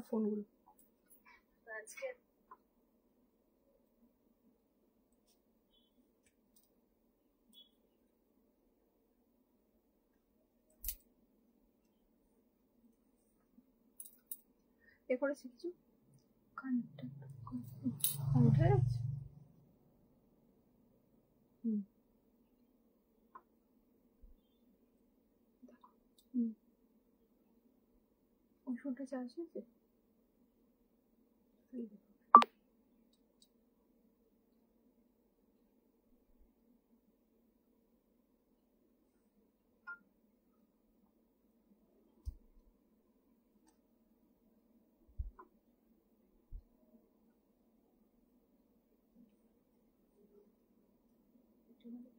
ফোনগুলো আজকে এ করেছি কিছু কানেক্টটা উঠে যাচ্ছে। ওই ফোনটা চার্জ হয়েছে।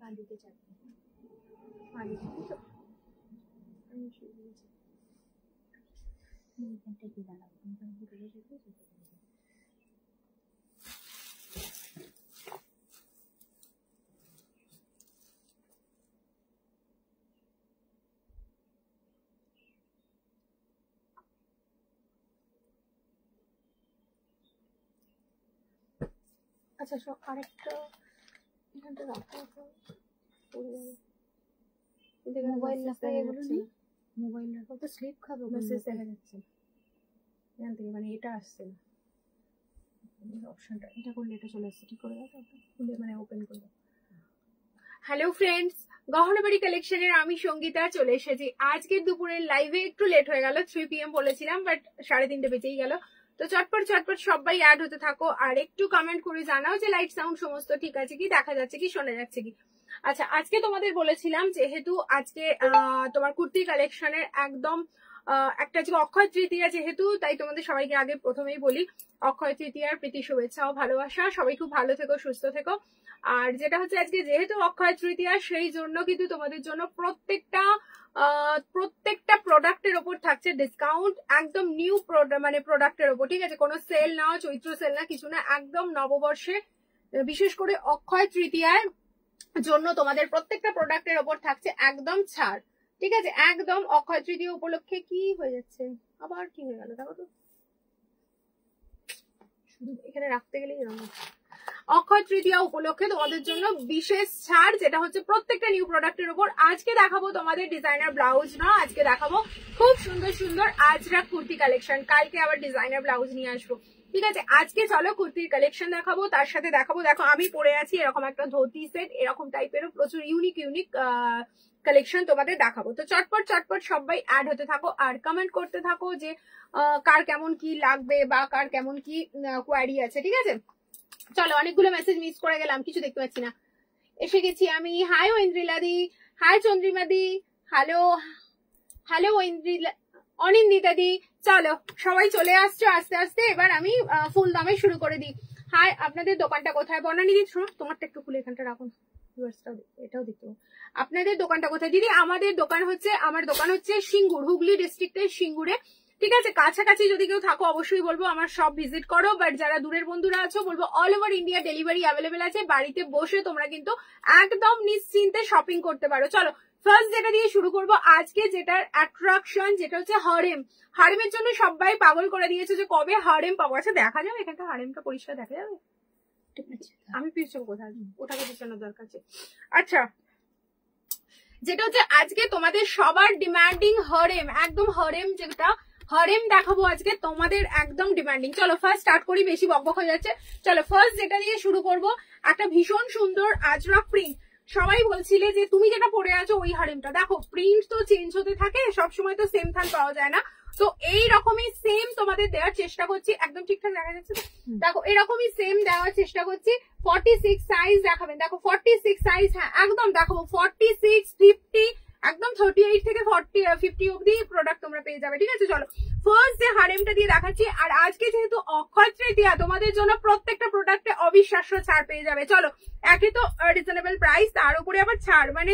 কালিতে চাকরি এইখানটা কি দাঁড়াবো আচ্ছা সব আরেকটা এখানটা রাখা মোবাইল রাখা এগুলো নেই। মোবাইল রাখা তো স্লিপ খাবে, মেসেজ দেখা যাচ্ছে এখান থেকে, মানে এটা আসছে না অপশনটা। এটা করলে এটা চলে আসছে, ঠিক করে দাও খুলে, মানে ওপেন করে দাও। হ্যালো ফ্রেন্ডস, গহনাবাড়ি কালেকশনের আমি সঙ্গীতা চলে এসেছি। আজকের দুপুরের লাইভে একটু লেট হয়ে গেল, 3 PM বলেছিলাম, বাট 3:30 বেজেই গেল। তো চটপট চটপট সবাই অ্যাড হতে থাকো, আর একটু কমেন্ট করে জানাও যে লাইট সাউন্ড সমস্ত ঠিক আছে কি, দেখা যাচ্ছে কি, শোনা যাচ্ছে কি। আচ্ছা, আজকে তোমাদের বলেছিলাম যেহেতু আজকে তোমার কুর্তি কালেকশনের একদম একটা যে অক্ষয় তৃতীয়া যেহেতু, তাই তোমাদের সবাইকে আগে প্রথমেই বলি অক্ষয় তৃতীয়ার প্রীতি শুভেচ্ছা ও ভালোবাসা। সবাই খুব ভালো থেকো, সুস্থ থেকো। আর যেটা হচ্ছে আজকে যেহেতু অক্ষয় তৃতীয়া, সেই জন্য কিন্তু তোমাদের জন্য প্রত্যেকটা প্রোডাক্টের ওপর থাকছে ডিসকাউন্ট, একদম নিউ মানে প্রোডাক্টের ওপর, ঠিক আছে? কোনো সেল না, চৈত্র সেল না, কিছু না, একদম নববর্ষে বিশেষ করে অক্ষয় তৃতীয়ার জন্য তোমাদের প্রত্যেকটা প্রোডাক্টের ওপর থাকছে একদম ছাড়, ঠিক আছে? একদম অক্ষয় তৃতীয়া উপলক্ষে। কি হয়ে যাচ্ছে আবার, কি হয়ে গেল দেখো তো, শুধু এখানে রাখতে গেলেই এরকম। অক্ষয় তৃতীয়া উপলক্ষে তোমাদের জন্য বিশেষ ছাড়, যেটা হচ্ছে প্রত্যেকটা নিউ প্রোডাক্টের উপর। আজকে দেখাবো তোমাদের ডিজাইনার ব্লাউজ না, আজকে দেখাবো খুব সুন্দর সুন্দর আজরাক কুর্তি কালেকশন। কালকে আবার ডিজাইনার ব্লাউজ নিয়ে আসবো, ঠিক আছে? আজকে চলো কুর্তির কালেকশন দেখাবো, তার সাথে দেখাবো, দেখো আমি পরে আছি এরকম একটা ধুতি সেট, এরকম টাইপেরও প্রচুর ইউনিক কালেকশন তোমাদের দেখাবো। তো চটপট চটপট সবাই অ্যাড হতে থাকো আর কমেন্ট করতে থাকো যে কার কেমন কি লাগবে বা কার কেমন কি কোয়ারি আছে, ঠিক আছে? চলো, অনেকগুলো মেসেজ মিস করে গেলাম, কিছু দেখতে পাচ্ছি না। এসে গেছি আমি। হাই ঐন্দ্রিলা দি, হাই চন্দ্রিমা দি, হ্যালো হ্যালো অনিন্দিতা দি। চলো সবাই চলে আসছো আস্তে আস্তে, এবার আমি ফুল দামে শুরু করে দিই। হাই, আপনাদের দোকানটা কোথায়? বর্ণালী দি, শোনো তোমারটা একটু খুলে এখানটা রাখুন, এটাও দেখতে। আপনাদের দোকানটা কোথায় দিদি? আমাদের দোকান হচ্ছে, আমার দোকান হচ্ছে সিঙ্গুর, হুগলি ডিস্ট্রিক্টের সিঙ্গুরে, ঠিক আছে? কাছাকাছি যদি কেউ থাকো অবশ্যই বলবো আমার সব ভিজিট করো, বাট যারা দূরের বন্ধুরা আছো বলবো all over India delivery available আছে। বাড়িতে বসে তোমরা কিন্তু একদম নিশ্চিন্তে শপিং করতে পারো। চলো ফার্স্ট যেটা দিয়ে শুরু করবো আজকে, যেটার অ্যাট্রাকশন, যেটা হচ্ছে হারেম। হারেমের জন্য সবাই পাগল করে দিয়েছে যে কবে হারেম পাবো। আচ্ছা দেখা যাবে এখানটা, হারেমটা পরিষ্কার দেখা যাবে, ঠিক আছে? আমি পিছন কোথায়, ওটাকে পিছানোর দরকার আছে। আচ্ছা, যেটা হচ্ছে আজকে তোমাদের সবার ডিমান্ডিং হারেম, একদম হারেম, যেটা হারেম দেখাবো আজকে তোমাদের একদম ডিমান্ডিং। চলো ফার্স্ট স্টার্ট করি, বেশি বকবক হয়ে যাচ্ছে। চলো ফার্স্ট যেটা দিয়ে শুরু করব, একটা ভীষণ সুন্দর আজরাক প্রিন্ট। সবাই বলছিলে যে তুমি যেটা পরে আছো ওই হারেমটা, দেখো প্রিন্ট তো চেঞ্জ হতে থাকে, সবসময় তো সেম থান পাওয়া যায় না, তো এই রকমই সেম তোমাদের দেওয়ার চেষ্টা করছি। একদম ঠিকঠাক দেখা যাচ্ছে, দেখো এরকমই সেম দেওয়ার চেষ্টা করছি। 46 সাইজ দেখাবেন, দেখো 46 সাইজ, হ্যাঁ একদম দেখাবো 46, 50, একদম 38 থেকে 50 অব্দি প্রোডাক্ট তোমরা পেয়ে যাবে, ঠিক আছে? চলো ফার্স্ট যে হারেমটা দিয়ে দেখাচ্ছি, আর আজকে যেহেতু অক্ষয় তৃতীয়া তোমাদের জন্য প্রত্যেকটা প্রোডাক্টে অবিশ্বাস্য ছাড় পেয়ে যাবে। চলো, একই তো রিজনেবল প্রাইস, তার উপরে আবার ছাড়, মানে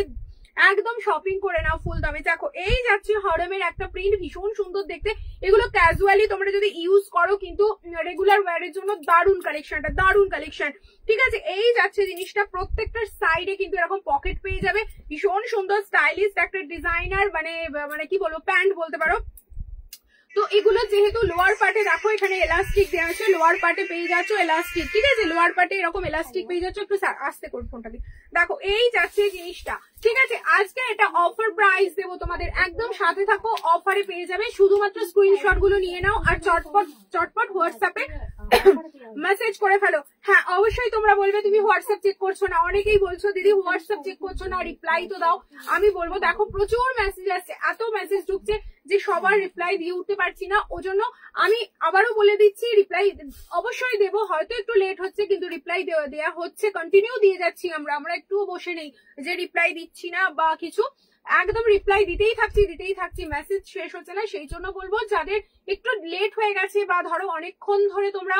একদম শপিং করে নাও ফুল দামে। দেখো এই যাচ্ছে হারেমের একটা প্রিন্ট, ভীষণ সুন্দর দেখতে। এগুলো ক্যাজুয়ালি তোমরা যদি ইউজ করো কিন্তু রেগুলার ওয়্যারের জন্য দারুণ কালেকশনটা, দারুণ কালেকশন, ঠিক আছে? এই যাচ্ছে জিনিসটা, প্রত্যেকটার সাইডে কিন্তু এরকম পকেট পেয়ে যাবে, ভীষণ সুন্দর স্টাইলিশ একটা ডিজাইনার, মানে কি বলবো, প্যান্ট বলতে পারো। তো এগুলো যেহেতু লোয়ার পার্টে দেখো এখানে এলাস্টিক দেওয়া আছে, লোয়ার পার্টে পেয়ে যাচ্ছ এলাস্টিক, ঠিক আছে, লোয়ার পার্টে এরকম এলাস্টিক পেয়ে যাচ্ছ। একটু আস্তে করে ফোনটা দিয়ে দেখো, এই যাচ্ছে জিনিসটা, ঠিক আছে। আজকে এটা অফার প্রাইস দেবো তোমাদের, একদম সাথে থাকো, অফারে পেয়ে যাবে। শুধুমাত্র স্ক্রিনশট গুলো নিয়ে নাও আর চটপট হোয়াটসঅ্যাপে মেসেজ করে ফেলো। হ্যাঁ অবশ্যই তোমরা বলবে তুমি হোয়াটসঅ্যাপ চেক করছো না, অনেকেই বলছো দিদি হোয়াটসঅ্যাপ চেক করছো না, রিপ্লাই তো দাও। আমি বলবো দেখো প্রচুর মেসেজ আসছে, এত মেসেজ ঢুকছে যে সবার রিপ্লাই দিয়ে উঠতে পারছি না, ওজন্য আমি আবারও বলে দিচ্ছি রিপ্লাই অবশ্যই দেবো, হয়তো একটু লেট হচ্ছে কিন্তু রিপ্লাই দেওয়া হচ্ছে, কন্টিনিউ দিয়ে যাচ্ছি আমরা একটুও বসে নেই যে রিপ্লাই দিচ্ছি না বা কিছু, একদম রিপ্লাই দিতেই থাকছি, মেসেজ শেষ হচ্ছে না। সেই জন্য বলবো যাদের একটু লেট হয়ে গেছে বা ধরো অনেকক্ষণ ধরে তোমরা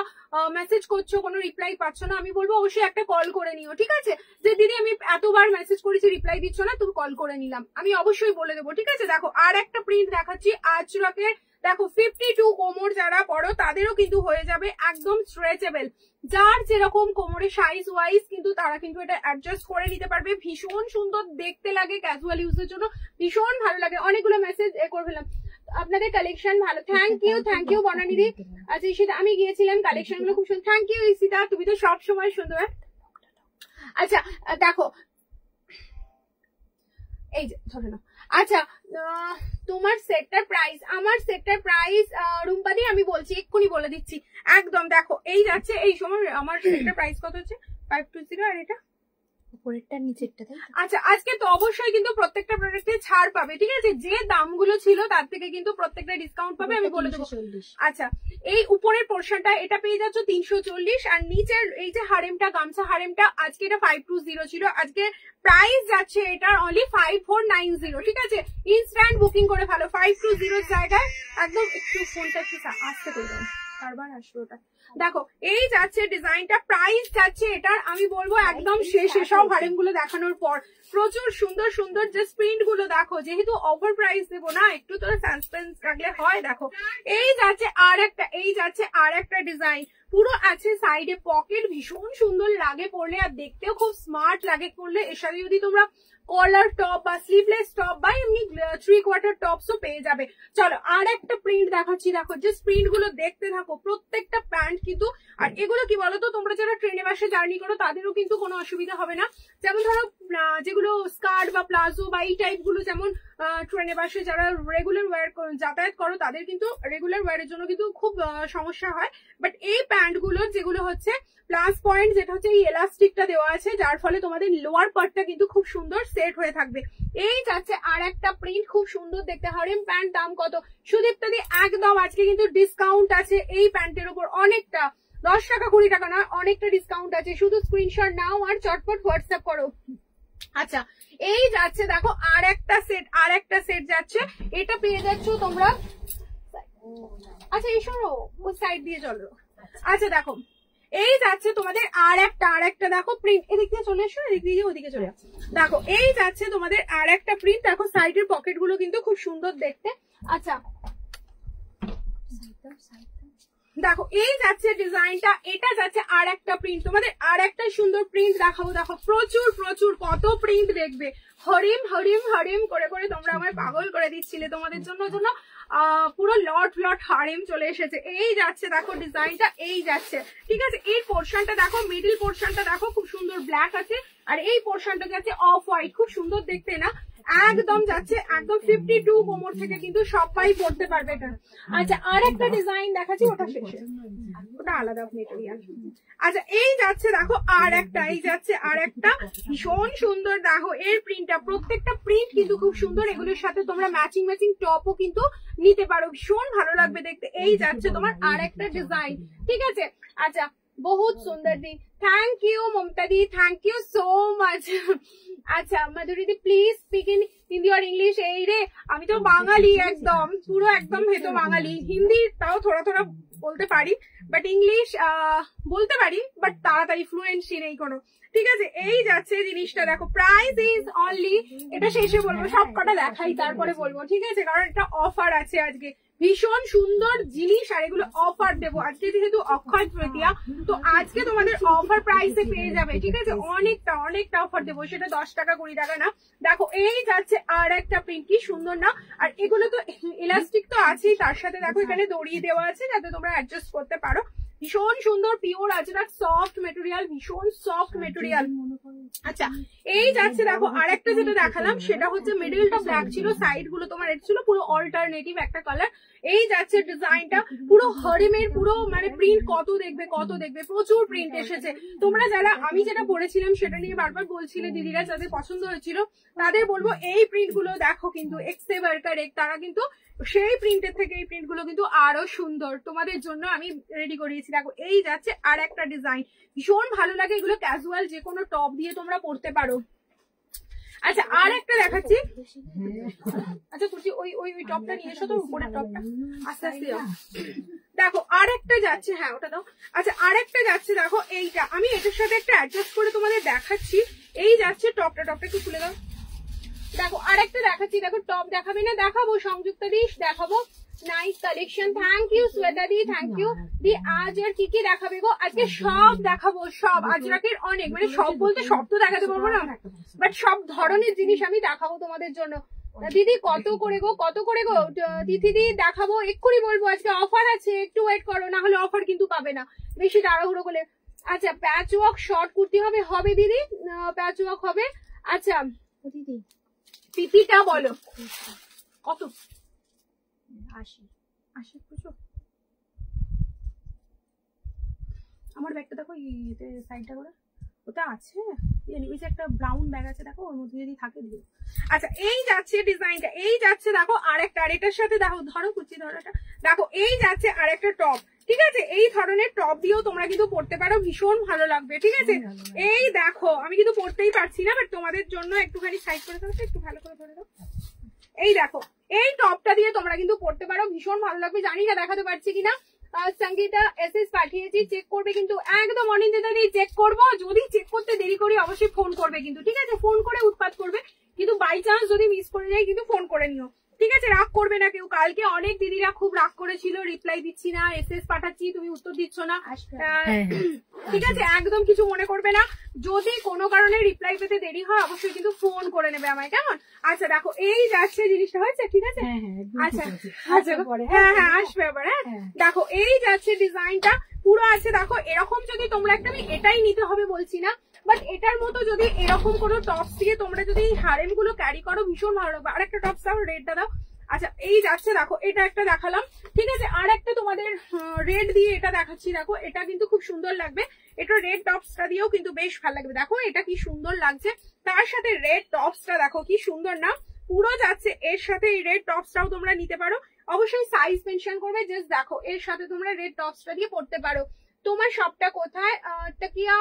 মেসেজ করছো কোনো রিপ্লাই পাচ্ছ না, আমি বলবো অবশ্যই একটা কল করে নিও, ঠিক আছে, যে দিদি আমি এতবার মেসেজ করেছি রিপ্লাই দিচ্ছ না, তুমি কল করে নিলাম, আমি অবশ্যই বলে দেবো, ঠিক আছে। দেখো আর একটা প্রিন্ট দেখাচ্ছি আজরাকের, দেখো 52 কোমর যারা পড়ো তাদেরও কিন্তু হয়ে যাবে একদম স্ট্রেচেবল, যার যেরকম কোমরের সাইজ ওয়াইজ কিন্তু তারা কিন্তু এটা অ্যাডজাস্ট করে নিতে পারবে। ভীষণ সুন্দর দেখতে লাগে, ক্যাজুয়াল ইউজের জন্য ভীষণ ভালো লাগে। অনেকগুলো মেসেজ করে ফেলাম, আপনাদের কালেকশন ভালো, থ্যাংক ইউ বনানিদি। আচ্ছা ঈশিতা আমি গিয়েছিলাম, কালেকশন গুলো খুব সুন্দর, থ্যাংক ইউ ঈশিতা, তুমি তো সব সময় সুন্দর। আচ্ছা দেখো এই যে ধরে নাও, আচ্ছা তোমার সেটটার প্রাইস, আমার সেটটার প্রাইস রুম্পাদি আমি বলছি, এক্ষুনি বলে দিচ্ছি একদম। দেখো এই যাচ্ছে, এই সময় আমার সেটটার প্রাইস কত হচ্ছে 520, আর এটা উপরেরটা নিচেরটা, তাই? আচ্ছা আজকে তো অবশ্যই কিন্তু প্রত্যেকটা প্রোডাক্টে ছাড় পাবে, ঠিক আছে, যে দামগুলো ছিল তার থেকে কিন্তু প্রত্যেকটা ডিসকাউন্ট পাবে, আমি বলে দেবো। আচ্ছা এই উপরের পোর্শনটা এটা পেয়ে যাচ্ছ 340, আর নিচের এই যে হারেমটা, গামছা হারেমটা, আজকে এটা 520 ছিল, আজকে প্রাইস যাচ্ছে এটার অনলি 5490, ঠিক আছে, ইনস্ট্যান্ট বুকিং করে ফেলো 520 জায়গায়, একদম। একটু ফোনটা একটু আস্তে করে দাও, বারবার আসবে ওটা। দেখো এই যাচ্ছে ডিজাইনটা, প্রাইস যাচ্ছে এটার আমি বলবো একদম শেষে সব হারেম গুলো দেখানোর পর, প্রচুর সুন্দর সুন্দর যে প্রিন্ট গুলো দেখো, যেহেতু ওভার প্রাইস দেবো না, একটু তো সাসপেন্স রাখলে হয়। দেখো এই যাচ্ছে আর একটা ডিজাইন, পুরো আছে সাইডে পকেট, ভীষণ সুন্দর লাগে পরলে, আর দেখতেও খুব স্মার্ট লাগে পরলে। এর সাথে যদি তোমরা কলার টপ বা স্লিভলেস টপ বা এমনি 3/4 টপসও পেয়ে যাবে। চলো আর একটা প্রিন্ট দেখাচ্ছি, দেখো যে প্রিন্ট গুলো দেখতে থাকো, প্রত্যেকটা প্যান্ট কিন্তু, আর এগুলো কি বলতো তোমরা যারা ট্রেনে বাসে জার্নি করো তাদেরও কিন্তু কোনো অসুবিধা হবে না। যেমন ধরো যেগুলো স্কার্ট বা প্লাজো বা এই টাইপ গুলো, যেমন ট্রেনে বাসে যারা রেগুলার ওয়্যার যাতায়াত করো তাদের কিন্তু রেগুলার ওয়্যারের জন্য কিন্তু খুব সমস্যা হয়, বাট এই প্যান্ট গুলো যেগুলো হচ্ছে প্লাস পয়েন্ট যেটা হচ্ছে এই এলাস্টিকটা দেওয়া আছে, যার ফলে তোমাদের লোয়ার পার্টটা কিন্তু খুব সুন্দর সেট হয়ে থাকবে। এই যাচ্ছে আর একটা প্রিন্ট, খুব সুন্দর দেখতে, হারেম প্যান্ট, দাম কত সুদীপ্তাদি, একদম আজকে কিন্তু ডিসকাউন্ট আছে এই প্যান্টের উপর, অনেকটা 10 টাকা 20 টাকা না, অনেকটা ডিসকাউন্ট আছে, শুধু স্ক্রিনশট নাও আর চটপট হোয়াটসঅ্যাপ করো। আচ্ছা এই যাচ্ছে দেখো আর একটা সেট যাচ্ছে, এটা পেয়ে যাচ্ছ তোমরা। আচ্ছা এই শোনো ওই সাইড দিয়ে চলো। আচ্ছা দেখো এই যাচ্ছে তোমাদের আর একটা দেখো প্রিন্ট, এদিক দিয়ে চলে এসো, এদিক দিয়ে ওদিকে চলে যাচ্ছে। দেখো এই যাচ্ছে তোমাদের আর একটা প্রিন্ট, দেখো সাইডের পকেট গুলো কিন্তু খুব সুন্দর দেখতে। আচ্ছা দেখো এই যাচ্ছে ডিজাইনটা, এটা যাচ্ছে আর একটা প্রিন্ট, তোমাদের আর একটা সুন্দর প্রিন্ট দেখাবো। দেখো প্রচুর কত প্রিন্ট দেখবে, হরিম করে তোমরা আমায় পাগল করে দিচ্ছিলে, তোমাদের জন্য পুরো লট হারেম চলে এসেছে। এই যাচ্ছে দেখো ডিজাইনটা, এই যাচ্ছে, ঠিক আছে। এই পোর্শনটা দেখো, মিডিল পোর্শনটা দেখো খুব সুন্দর ব্ল্যাক আছে, আর এই পোর্শনটা যাচ্ছে অফ হোয়াইট, খুব সুন্দর দেখতে না, একদম যাচ্ছে একদম 52 কোমর থেকে কিন্তু সবাই পড়তে পারবে এটা। আচ্ছা আর একটা ডিজাইন দেখাচ্ছি, ওটা শেষে, ওটা আলাদা মেটেরিয়াল। আচ্ছা এই যাচ্ছে দেখো এই যাচ্ছে আর একটা ভীষণ সুন্দর, দেখো এর প্রিন্টটা, প্রত্যেকটা প্রিন্ট কিন্তু খুব সুন্দর, এগুলোর সাথে তোমরা ম্যাচিং টপও কিন্তু নিতে পারো, ভীষণ ভালো লাগবে দেখতে। এই যাচ্ছে তোমার আর একটা ডিজাইন, ঠিক আছে। আচ্ছা বহুত সুন্দর দি, থ্যাংক ইউ মমতা দি, থ্যাংক ইউ সো মাচ। আচ্ছা মাধুরী দি প্লিজ স্পিক ইন হিন্দি আর ইংলিশ। এই রে আমি তো বাঙালি, একদম পুরো একদম হেতো বাঙালি, হিন্দি তাও থোড়া বলতে পারি, বাট ইংলিশ বলতে পারি বাট তাড়াতাড়ি ফ্লুয়েন্সি নেই কোনো, ঠিক আছে। এই যাচ্ছে জিনিসটা দেখো, প্রাইস ইজ অনলি, এটা শেষে বলবো, সব কটা দেখাই তারপরে বলবো, ঠিক আছে, কারণ এটা অফার আছে আজকে, ভীষণ সুন্দর জিনিস, আর এগুলো অফার দেবো আজকে যেহেতু অক্ষয় তৃতীয়া, তো আজকে তোমাদের অফার প্রাইসে পেয়ে যাবে, ঠিক আছে? অনেকটা অনেকটা অফার দেবো, সেটা 10 টাকা 20 টাকা না। দেখো এই যাচ্ছে আর একটা প্রিন্ট, কি সুন্দর না? আর এগুলো তো ইলাস্টিক তো আছেই, তার সাথে দেখো এখানে দড়ি দেওয়া আছে যাতে তোমরা অ্যাডজাস্ট করতে পারো। ভীষণ সুন্দর পিওর আজরাক সফট মেটেরিয়াল, ভীষণ সফট মেটেরিয়াল। আচ্ছা এই যাচ্ছে দেখো আরেকটা যেটা দেখালাম সেটা হচ্ছে মিডলটা ব্ল্যাক ছিল, সাইড গুলো তোমার রেড ছিল, পুরো অল্টারনেটিভ একটা কালার। এই যাচ্ছে ডিজাইনটা পুরো হরিমের, পুরো মানে প্রিন্ট কত দেখবে কত দেখবে, প্রচুর প্রিন্ট এসেছে। তোমরা যারা আমি যেটা পড়েছিলাম সেটা নিয়ে বারবার বলছিলে দিদিরা, যাদের পছন্দ হয়েছিল তাদের বলবো এই প্রিন্ট গুলো দেখো, কিন্তু এক্সে ওয়ার্কার তারা কিন্তু সেই প্রিন্টের থেকে এই প্রিন্ট গুলো কিন্তু আরো সুন্দর তোমাদের জন্য আমি রেডি করিয়েছি। দেখো এই যাচ্ছে আর একটা ডিজাইন, ভীষণ ভালো লাগে এগুলো, ক্যাজুয়াল যে কোনো টপ দিয়ে তোমরা পরতে পারো। আচ্ছা আর একটা দেখাচ্ছি। আচ্ছা কুচি ওই ওই ওই টপটা নিয়ে এসো তো, উপরের টপটা আস্তে আস্তে যাও। দেখো আর একটা যাচ্ছে, হ্যাঁ ওটা দাও। আচ্ছা আর একটা যাচ্ছে দেখো, এইটা আমি এটার সাথে একটা অ্যাডজাস্ট করে তোমাদের দেখাচ্ছি। এই যাচ্ছে টপটা, টপটা একটু খুলে দাও। দেখো আর একটা দেখাচ্ছি, দেখো টপ দেখাবে না, দেখাবো সংযুক্তা দিস, দেখাবো nice collection. Thank you Shweta দি, থ্যাংক ইউ দি। আজ আর কি কি দেখাবে গো? আজকে সব দেখাবো, সব আজরাকের অনেক, মানে সব বলতে সব তো দেখাতে পারবো না, বাট সব ধরনের জিনিস আমি দেখাবো তোমাদের জন্য। দিদি কত করে গো, কত করে গো? দিদি দেখাবো, এক্ষুনি বলবো, আজকে অফার আছে, একটু ওয়েট করো, না হলে অফার কিন্তু পাবে না বেশি তাড়াহুড়ো করে। আচ্ছা প্যাচ ওয়ার্ক শর্ট কুর্তি হবে, হবে দিদি, প্যাচ ওয়ার্ক হবে। আচ্ছা দিদি পিপিটা বলো কত? 80 খুশো। আমার ব্যাগটা দেখো, এতে সাইডটা করে ওটা আছে, ওই যে একটা ব্রাউন ব্যাগ আছে দেখো, ওর মধ্যে যদি থাকে দিও। আচ্ছা এই যাচ্ছে ডিজাইনটা, এই যাচ্ছে দেখো আরেকটা, আর এটার সাথে দেখো, ধরো কুচি ধরো এটা, দেখো এই যাচ্ছে আরেকটা টপ, ঠিক আছে? এই ধরনের টপ দিয়েও তোমরা কিন্তু পড়তে পারো, ভীষণ ভালো লাগবে, ঠিক আছে? এই দেখো আমি কিন্তু পড়তেই পারছি না, বাট তোমাদের জন্য একটুখানি সাইড করে দাও, একটু ভালো করে ধরে দাও। এই দেখো এই টপটা দিয়ে তোমরা কিন্তু পড়তে পারো, ভীষণ ভালো লাগবে। জানি না দেখাতে পারছি কিনা, সঙ্গীতা এসএস পাঠিয়েছি, চেক করবে কিন্তু একদম, অনিন্দিতা দিয়ে চেক করবো, যদি চেক করতে দেরি করি অবশ্যই ফোন করবে কিন্তু, ঠিক আছে? ফোন করে উৎপাত করবে কিন্তু, বাই চান্স যদি মিস করে যাই কিন্তু ফোন করে নিও, ঠিক আছে? রাগ করবে না কেউ। কালকে অনেক দিদিরা খুব রাগ করেছিল, রিপ্লাই দিচ্ছি না, এসএস পাঠাচ্ছি তুমি উত্তর দিচ্ছ না, ঠিক আছে? একদম কিছু মনে করবে না, যদি কোনো কারণে রিপ্লাই পেতে দেরি হয় অবশ্যই কিন্তু ফোন করে নেবে আমায়, কেমন? আচ্ছা দেখো এই যাচ্ছে জিনিসটা, হয়েছে ঠিক আছে? আচ্ছা আচ্ছা হ্যাঁ হ্যাঁ আসবে আবার, হ্যাঁ দেখো এই যাচ্ছে ডিজাইনটা পুরো আছে, দেখো এরকম যদি তোমরা একটা, আমি এটাই নিতে হবে বলছি না, বাট এটার মতো যদি এরকম কোনো টপস দিয়ে তোমরা যদি এই হারেম গুলো ক্যারি করো ভীষণ ভালো লাগবে। আরেকটা টপস দাও, রেডটা দাও। আচ্ছা এই যাচ্ছে দেখো, এটা একটা দেখালাম, ঠিক আছে? আর একটা তোমাদের রেড দিয়ে এটা দেখাচ্ছি, দেখো এটা কিন্তু খুব সুন্দর লাগবে, এটা রেড টপসটা দিয়েও কিন্তু বেশ ভালো লাগবে। দেখো এটা কি সুন্দর লাগছে, তার সাথে রেড টপসটা দেখো কি সুন্দর না, পুরো যাচ্ছে এর সাথে এই রেড টপসটাও তোমরা নিতে পারো, অবশ্যই সাইজ মেনশন করবে। জাস্ট দেখো এর সাথে তোমরা রেড টপসটা দিয়ে পড়তে পারো। তোমার শপটা কোথায়? তাকিয়া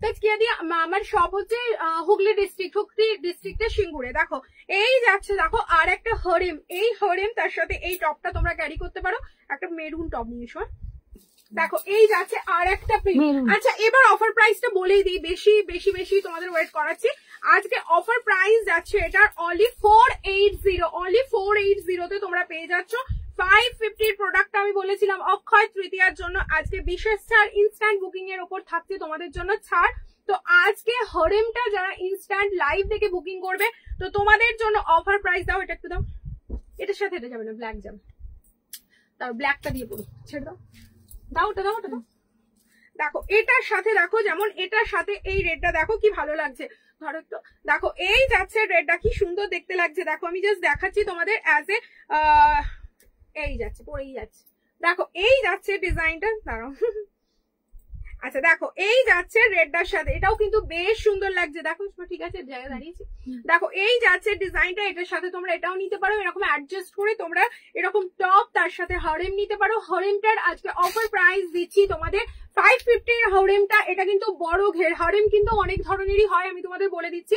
তেজকিয়া দিয়ে আমার শপ হচ্ছে হুগলি ডিস্ট্রিক্টের সিঙ্গুরে। দেখো এই যাচ্ছে দেখো আর একটা হরিম, এই হরিম তার সাথে এই টপটা তোমরা ক্যারি করতে পারো, একটা মেরুন টপ নিয়ে এসো। দেখো এই যাচ্ছে আর একটা প্রিন্ট। আচ্ছা এবার অফার প্রাইসটা বলেই দিই, বেশি বেশি বেশি তোমাদের ওয়েট করাচ্ছি। আজকে অফার প্রাইস যাচ্ছে এটার অনলি 480, অনলি 480 তে তোমরা পেয়ে যাচ্ছ 550 প্রোডাক্ট। আমি বলেছিলাম অক্ষয় তৃতীয়ার জন্য আজকে বিশেষ ছাড়, ইনস্ট্যান্ট বুকিং এর উপর থাকছে তোমাদের জন্য ছাড়। তো আজকে হরিমটা যারা ইনস্ট্যান্ট লাইভ থেকে বুকিং করবে তো তোমাদের জন্য অফার প্রাইস দাও, এটা একটু দাও, এটার সাথে এটা যাবে না, ব্ল্যাক যাবে, তার ব্ল্যাকটা দিয়ে পড়ো, ছেড়ে দাও, দাও ওটা দাও, ওটা দাও। দেখো এটার সাথে দেখো, যেমন এটার সাথে এই রেডটা দেখো কি ভালো লাগছে, ধরো একটু দেখো এই যাচ্ছে রেডটা কি সুন্দর দেখতে লাগছে। দেখো আমি জাস্ট দেখাচ্ছি তোমাদের অ্যাজ এ, এই যাচ্ছে পরেই যাচ্ছে, দেখো এই যাচ্ছে ডিজাইনটা, দাঁড়াও। আচ্ছা দেখো এই যাচ্ছে রেডটার সাথে, এটাও কিন্তু বেশ সুন্দর লাগছে, দেখো ঠিক আছে জায়গা দাঁড়িয়েছি। দেখো এই যাচ্ছে ডিজাইনটা, এটার সাথে তোমরা এটাও নিতে পারো, এরকম অ্যাডজাস্ট করে তোমরা এরকম টপ তার সাথে হরেম নিতে পারো। হরেমটার আজকে অফার প্রাইস দিচ্ছি তোমাদের 550 হরেমটা, এটা কিন্তু বড় ঘের হরেম, কিন্তু অনেক ধরনেরই হয় আমি তোমাদের বলে দিচ্ছি,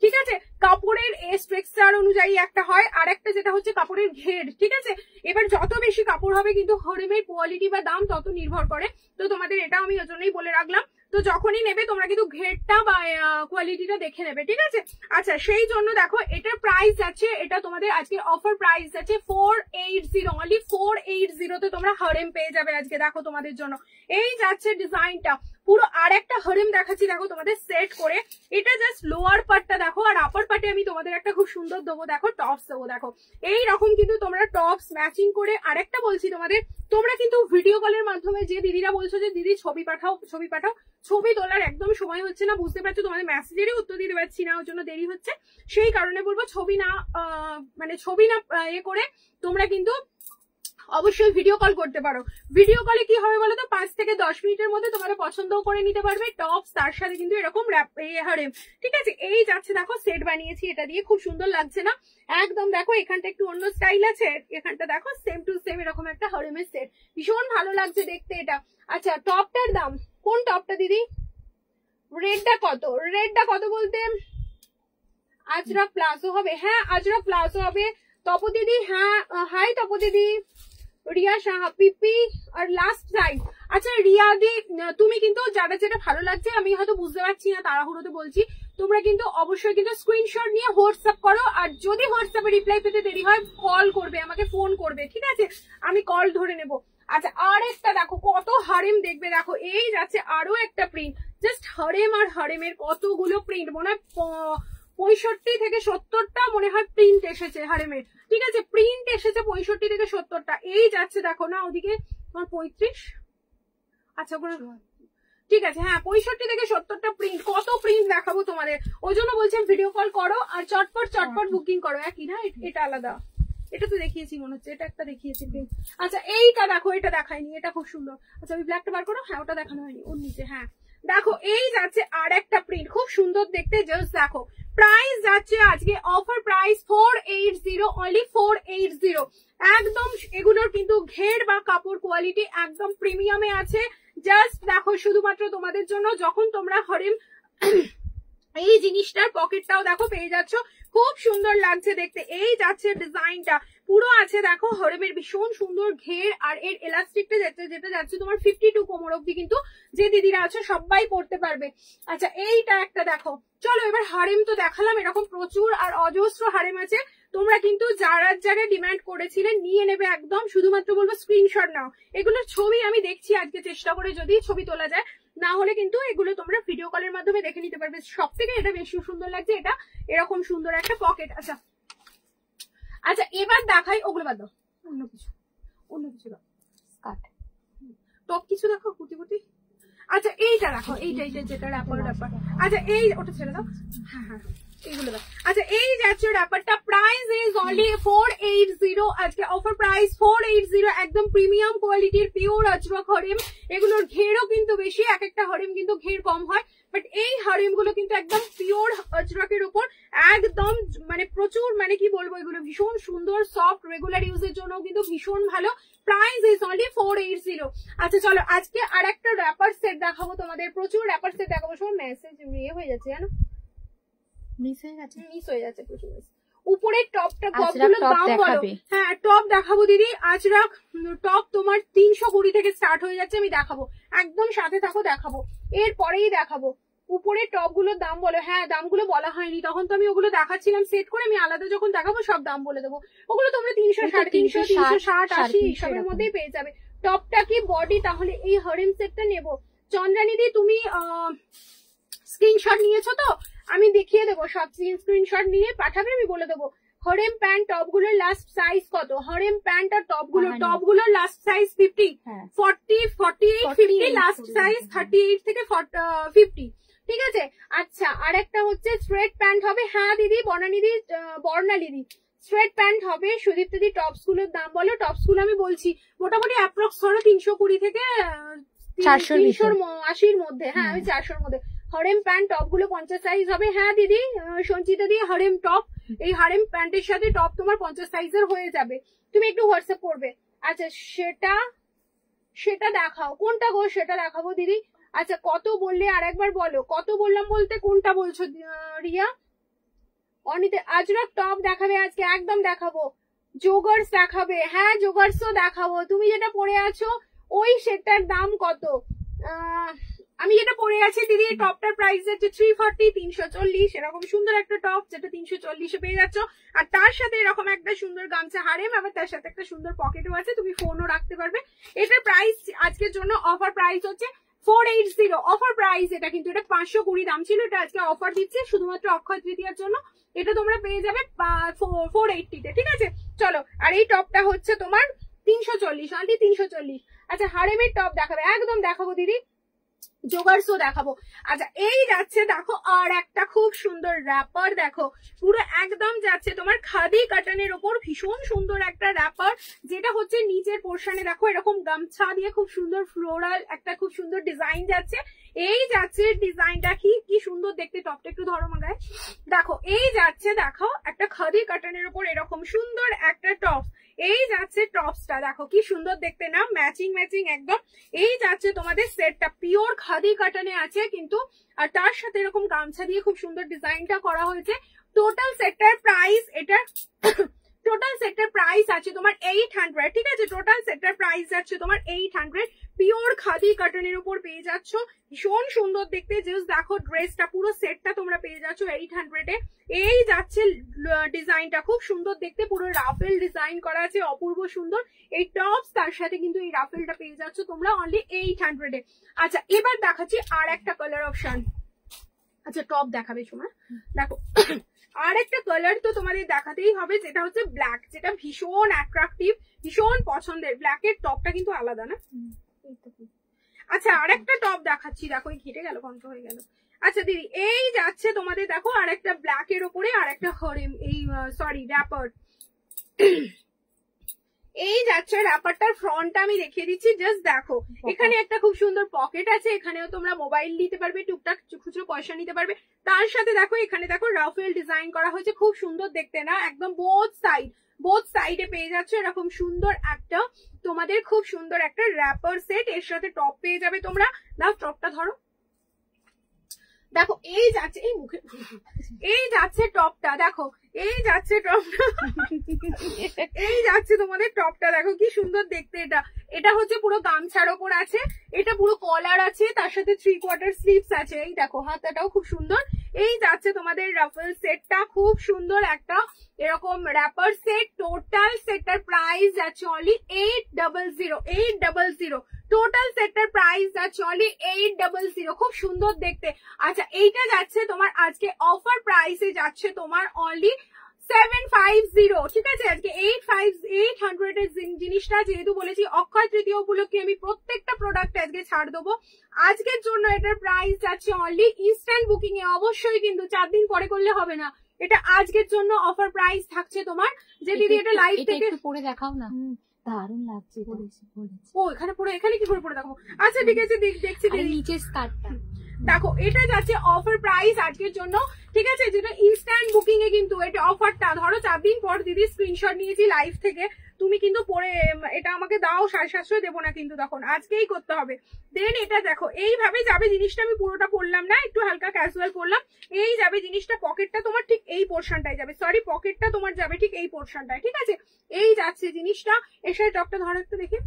ঠিক আছে? কাপড়ের স্ট্রাকচার অনুযায়ী একটা হয়, আর একটা যেটা হচ্ছে কাপড়ের ঘের, ঠিক আছে? এবার যত বেশি কাপড় হবে কিন্তু হরেমের কোয়ালিটি বা দাম তত নির্ভর করে, তো তোমাদের এটা আমি ওই জন্যই বলে রাখলাম। তো তো যখনই নেবে তোমরা কিন্তু ঘেরটা বা কোয়ালিটিটা দেখে নেবে, ঠিক আছে? আচ্ছা, সেই জন্য দেখো এটার প্রাইস যাচ্ছে, এটা তোমাদের আজকে অফার প্রাইস যাচ্ছে 480, অনলি 480 তে তোমরা হারেম পেয়ে যাবে আজকে। দেখো তোমাদের জন্য এই যাচ্ছে ডিজাইনটা, পুরো আর একটা হারেম দেখাচ্ছি দেখো তোমাদের সেট করে। এটা জাস্ট লোয়ার পার্টটা দেখো, আর আপার পার্টে আমি তোমাদের একটা খুব সুন্দর দেবো, দেখো টপস দেবো। দেখো এই রকম কিন্তু তোমরা টপস ম্যাচিং করে। আরেকটা বলছি তোমাদের, তোমরা কিন্তু ভিডিও কলের মাধ্যমে যে দিদিরা বলছো যে দিদি ছবি পাঠাও ছবি পাঠাও, ছবি তোলার একদম সময় হচ্ছে না, বুঝতে পারছো, তোমাদের মেসেজেরই উত্তর দিতে পারছি না, ওর জন্য দেরি হচ্ছে। সেই কারণে বলবো ছবি না মানে ছবি না এ করে তোমরা কিন্তু অবশ্যই ভিডিও কল করতে পারো। ভিডিও কলে কি হবে বলো তো, 5 থেকে 10 মিনিটের মধ্যে তোমরা পছন্দও করে নিতে পারবে টপস, তার সাথে কিন্তু এরকম হারেম, ঠিক আছে? এই যাচ্ছে দেখো সেট বানিয়েছি এটা দিয়ে, খুব সুন্দর লাগছে না একদম? দেখো এখানটা একটু অন্য স্টাইল আছে, এখানটা দেখো সেম টু সেম এরকম একটা হারেমের সেট, ভীষণ ভালো লাগছে দেখতে এটা। আচ্ছা, টপটার দাম, কোন টপটা দিদি? রেডটা কত? রেডটা কত বলতে আজরাক প্লাজো হবে, হ্যাঁ আজরাক প্লাজো হবে। তপু দিদি, হ্যাঁ হাই তপু দিদি। রিয়া সাহা, পিপি আর লাস্ট সাইজ। আচ্ছা রিয়া দি, তুমি কিন্তু যারা যেটা ভালো লাগছে, আমি হয়তো বুঝতে পারছি না তাড়াহুড়োতে বলছি, তোমরা কিন্তু অবশ্যই কিন্তু স্ক্রিনশট নিয়ে হোয়াটসঅ্যাপ করো, আর যদি হোয়াটসঅ্যাপে রিপ্লাই পেতে দেরি হয় কল করবে, আমাকে ফোন করবে, ঠিক আছে? আমি কল ধরে নেব। আচ্ছা, আর একটা দেখো কত হারেম দেখবে, দেখো এই যাচ্ছে আরো একটা প্রিন্ট, জাস্ট হারেম আর হারেমের কতগুলো প্রিন্ট, মনে হয় 65 থেকে 70টা মনে হয় প্রিন্ট এসেছে হারেমের, ঠিক আছে? প্রিন্ট এসেছে 65 থেকে 70টা। এই যাচ্ছে দেখো না ওদিকে তোমার 35, আচ্ছা ঠিক আছে, হ্যাঁ 65 থেকে 70টা প্রিন্ট, কত প্রিন্ট দেখাবো তোমাদের, ওই জন্য বলছেন ভিডিও কল করো আর চটপট চটপট বুকিং করো। একই না, এটা আলাদা, এটা তো দেখিয়েছি মনে হচ্ছে, এটা একটা দেখিয়েছি প্রিন্ট। আচ্ছা এইটা দেখো, এটা দেখাইনি, এটা খুব সুন্দর। আচ্ছা আমি ব্ল্যাকটা বার করো, হ্যাঁ ওটা দেখানো হয়নি, ওর নিচে, হ্যাঁ দেখো এই যাচ্ছে আর একটা প্রিন্ট, খুব সুন্দর দেখতে, জাস্ট দেখো। প্রাইস যাচ্ছে আজকে অফার প্রাইস 480, অনলি 480 একদম। এগুলোর কিন্তু ঘের বা কাপড় কোয়ালিটি একদম প্রিমিয়ামে আছে। জাস্ট দেখো শুধুমাত্র তোমাদের জন্য, যখন তোমরা হরিম এই জিনিসটার পকেটটাও দেখো পেয়ে যাচ্ছ, খুব সুন্দর লাগছে দেখতে। এই যাচ্ছে ডিজাইনটা পুরো আছে দেখো হরেমের, ভীষণ সুন্দর ঘের, আর এর এলাস্টিকটা যেটা যাচ্ছে তোমার 52 কোমর অব্দি, কিন্তু যে দিদিরা আছে সবাই পড়তে পারবে। আচ্ছা এইটা একটা দেখো, চলো এবার হারেম তো দেখালাম, এরকম প্রচুর আর অজস্র হারেম আছে, তোমরা কিন্তু যারা যারা ডিমান্ড করেছিলে নিয়ে নেবে একদম। শুধুমাত্র বলবো স্ক্রিনশট নাও, এগুলোর ছবি আমি দেখছি আজকে চেষ্টা করে যদি ছবি তোলা যায়, না হলে কিন্তু এগুলো তোমরা ভিডিও কলের মাধ্যমে দেখে নিতে পারবে। সব থেকে এটা বেশি সুন্দর লাগছে, এটা এরকম সুন্দর একটা পকেট। আচ্ছা আচ্ছা এবার দেখাই, ওগুলো বাদ দাও, অন্য কিছু দাও, টপ কিছু দেখো কুটি কুটি। আচ্ছা এইটা দেখো, এইটা যেটা র্যাপার। আচ্ছা এই ওটা ছেড়ে দাও, হ্যাঁ হ্যাঁ এইগুলো দাও। আচ্ছা এই যাচ্ছে র্যাপারটা, প্রাইস ইজ অনলি 480, আজকে অফার প্রাইস 480, একদম প্রিমিয়াম কোয়ালিটির পিওর আজরক হরিম। এগুলোর ঘেরও কিন্তু বেশি, এক একটা হরিম কিন্তু ঘের কম হয়, বাট এই হরিম গুলো কিন্তু একদম পিওর আজরকের উপর, একদম মানে প্রচুর, মানে কি বলবো, এগুলো ভীষণ সুন্দর, সফট, রেগুলার ইউজের জন্য কিন্তু ভীষণ ভালো। Price is only 480। আচ্ছা চলো আজকে আর একটা র্যাপার সেট দেখাবো তোমাদের, প্রচুর র্যাপার সেট দেখাবো। সব মেসেজ ইয়ে হয়ে যাচ্ছে জানো, মিস হয়ে যাচ্ছে প্রচুর। উপরের টপটা টপগুলো দাম বলো, হ্যাঁ টপ দেখাবো দিদি। আজরাক টপ তোমার 320 থেকে স্টার্ট হয়ে যাচ্ছে, আমি দেখাবো, একদম সাথে থাকো দেখাবো, এরপরেই দেখাবো। উপরের টপ গুলোর দাম বলো, হ্যাঁ দামগুলো বলা হয়নি, তখন তো আমি ওগুলো দেখাচ্ছিলাম সেট করে, আমি আলাদা যখন দেখাবো সব দাম বলে দেবো। ওগুলো তোমরা 300, 350, 360, 80 এইসবের মধ্যেই পেয়ে যাবে। টপটা কি বডি, তাহলে এই হরিম সেটটা নেবো। চন্দ্রানিদি তুমি স্ক্রিনশট নিয়েছো তো, আমি দেখিয়ে দেবো, সব স্ক্রিনশট নিয়ে পাঠাবে, আমি বলে দেবো। হরেম প্যান্ট টপ গুলোর লাস্ট সাইজ কত, হরেম প্যান্ট আর টপ গুলোর লাস্ট সাইজ 50, 40, 48, 50, লাস্ট সাইজ 38 থেকে 50, ঠিক আছে? আচ্ছা আর একটা হচ্ছে স্ট্রেট প্যান্ট হবে, হ্যাঁ দিদি বর্ণালী স্ট্রেট প্যান্ট হবে। সুদীপ দিদি টপস গুলোর দাম বলো। টপস গুলো আমি বলছি মোটামুটি অ্যাপ্রক্স ধরো 320 থেকে 380 মধ্যে, হ্যাঁ ওই 400 মধ্যে। হরেম প্যান্ট টপ গুলো 50 সাইজ হবে, হ্যাঁ দিদি সঞ্চিতা দিয়ে হরেম টপ, এই হারেম প্যান্টের সাথে টপ তোমার 50 সাইজের হয়ে যাবে, তুমি একটু হোয়াটসঅ্যাপ করবে। আচ্ছা সেটা দেখাও, কোনটা গো সেটা দেখাবো দিদি। আচ্ছা কত বললে আর একবার বলো, কত বললাম বলতে কোনটা বলছো রিয়া? অনিতে আজরাক টপ দেখাবে আজকে, একদম দেখাবো। জোগার্স দেখাবে, হ্যাঁ জোগার্সও দেখাবো। তুমি যেটা পরে আছো ওই সেটটার দাম কত? আমি যেটা পরে আছি দিদি, এই টপটার প্রাইস হচ্ছে 340, 340, এরকম সুন্দর একটা টপ যেটা 340-এ পেয়ে যাচ্ছ। আর তার সাথে এরকম একটা সুন্দর গামছা হারেম, আবার তার সাথে একটা সুন্দর পকেটও আছে, তুমি ফোনও রাখতে পারবে। এটার প্রাইস আজকের জন্য অফার প্রাইস হচ্ছে 480 অফার প্রাইস। এটা কিন্তু এটা 520 দাম ছিল, এটা আজকে অফার দিচ্ছে শুধুমাত্র অক্ষয় তৃতীয়ার জন্য। এটা তোমরা পেয়ে যাবে 480-তে, ঠিক আছে। চলো, আর এই টপটা হচ্ছে তোমার 340, অনলি 340। আচ্ছা, হারেমের টপ দেখাবে, একদম দেখাবো দিদি, জোগাড়সো দেখাবো। আচ্ছা, এই যাচ্ছে দেখো আর একটা খুব সুন্দর র্যাপার, দেখো পুরো একদম যাচ্ছে তোমার খাদি কাটানের ওপর, ভীষণ সুন্দর একটা র্যাপার, যেটা হচ্ছে নিচের পোর্শনে দেখো এরকম গামছা দিয়ে খুব সুন্দর ফ্লোরাল একটা খুব সুন্দর ডিজাইন যাচ্ছে। এই যাচ্ছে ডিজাইনটা কি সুন্দর দেখতে। টপটা একটু ধরো মাগায়, দেখো এই যাচ্ছে, দেখো একটা খাদি কাটানের উপর এরকম সুন্দর একটা টপ। এই যাচ্ছে টপসটা, দেখো কি সুন্দর দেখতে না, ম্যাচিং ম্যাচিং একদম। এই যাচ্ছে তোমাদের সেটটা, পিওর খাদি কাটানে আছে কিন্তু, আর তার সাথে এরকম গামছা দিয়ে খুব সুন্দর ডিজাইনটা করা হয়েছে। টোটাল সেটটার প্রাইস, এটা টোটাল সেটটার প্রাইস আছে তোমার 800, ঠিক আছে। টোটাল সেটটার প্রাইস যাচ্ছে তোমার 800, পিওর খাদি কাটনের উপর পেয়ে যাচ্ছ, ভীষণ সুন্দর দেখতে। জাস্ট দেখো ড্রেসটা, পুরো সেটটা তোমরা পেয়ে যাচ্ছ 800-এ। এই যাচ্ছে ডিজাইনটা, খুব সুন্দর দেখতে, পুরো রাফেল ডিজাইন করা আছে, অপূর্ব সুন্দর। এই টপস তার সাথে কিন্তু এই রাফেলটা পেয়ে যাচ্ছ তোমরা অনলি 800-এ। আচ্ছা, এবার দেখাচ্ছি আর একটা কালার অপশন। আচ্ছা, টপ দেখাবে সময়, দেখো আর একটা কালার তো তোমাদের দেখাতেই হবে, যেটা হচ্ছে ব্ল্যাক, যেটা ভীষণ অ্যাট্রাকটিভ, ভীষণ পছন্দের। ব্ল্যাকের টপটা কিন্তু আলাদা না। আচ্ছা, আর একটা টপ দেখাচ্ছি, দেখো এই ঘেটে গেল, বন্ধ হয়ে গেল। আচ্ছা দিদি, এই যাচ্ছে তোমাদের দেখো আর একটা ব্ল্যাকের ওপরে আর একটা হরেম, এই সরি র্যাপার। এই যাচ্ছে র্যাপারটার ফ্রন্টটা আমি দেখিয়ে দিচ্ছি, জাস্ট দেখো এখানে একটা খুব সুন্দর পকেট আছে, এখানেও তোমরা মোবাইল নিতে পারবে, টুকটাক খুচরো পয়সা নিতে পারবে। তার সাথে দেখো এখানে দেখো রাফেল ডিজাইন করা হয়েছে, খুব সুন্দর দেখতে না একদম। বোথ সাইডে পেয়ে যাচ্ছে এরকম সুন্দর একটা তোমাদের খুব সুন্দর একটা র্যাপার সেট, এর সাথে টপ পেয়ে যাবে তোমরা। দাও টপটা ধরো, দেখো এই যাচ্ছে, এই মুখে এই যাচ্ছে টপটা, দেখো এই যাচ্ছে টপটা, এই যাচ্ছে তোমাদের টপটা, দেখো কি সুন্দর দেখতে। এটা হচ্ছে পুরো গামছার ওপর আছে, এটা পুরো কলার আছে, তার সাথে 3/4 স্লিভস আছে। এই দেখো হাতাটাও খুব সুন্দর। এই যাচ্ছে তোমাদের রাফেল সেটটা, খুব সুন্দর একটা এরকম র্যাপার সেট। টোটাল সেটটার প্রাইস যাচ্ছে অনলি 800। টোটাল সেটটার প্রাইস যাচ্ছে অনলি 800, খুব সুন্দর দেখতে। আচ্ছা, এইটা যাচ্ছে তোমার আজকে অফার প্রাইসে যাচ্ছে তোমার অনলি 750, ঠিক আছে। আজকে 800 এর জিনিসটা যেহেতু বলেছি অক্ষয় তৃতীয়া উপলক্ষে আমি প্রত্যেকটা প্রোডাক্ট আজকে ছাড় দেবো। আজকের জন্য এটার প্রাইস যাচ্ছে অনলি ইনস্ট্যান্ট বুকিং এ, অবশ্যই কিন্তু 4 দিন পরে করলে হবে না। এটা আজকের জন্য অফার প্রাইস থাকছে তোমার। যে দিদি এটা লাইভ থেকে পরে দেখাও না, দারুণ লাগছে। ও এখানে পরে, এখানে কি করে পরে দেখাবো? আচ্ছা ঠিক আছে, দেখছি নিচের স্কার্টটা দেখো, এটা যাচ্ছে অফার প্রাইস আজকের জন্য, ঠিক আছে। যেটা ইনস্ট্যান্ট বুকিং এ কিন্তু এটা অফারটা, ধরো 4 দিন পর দিদি স্ক্রিনশট নিয়েছি লাইভ থেকে, তুমি কিন্তু পরে এটা আমাকে দাও 750 দেবো না কিন্তু, তখন আজকেই করতে হবে। দেন এটা দেখো এইভাবে যাবে জিনিসটা, আমি পুরোটা পরলাম না, একটু হালকা ক্যাজুয়াল পরলাম। এই যাবে জিনিসটা, পকেটটা তোমার ঠিক এই পোর্শনটায় যাবে, সরি পকেটটা তোমার যাবে ঠিক এই পোর্শনটায়, ঠিক আছে। এই যাচ্ছে জিনিসটা, এসে টপটা ধরো একটু দেখি।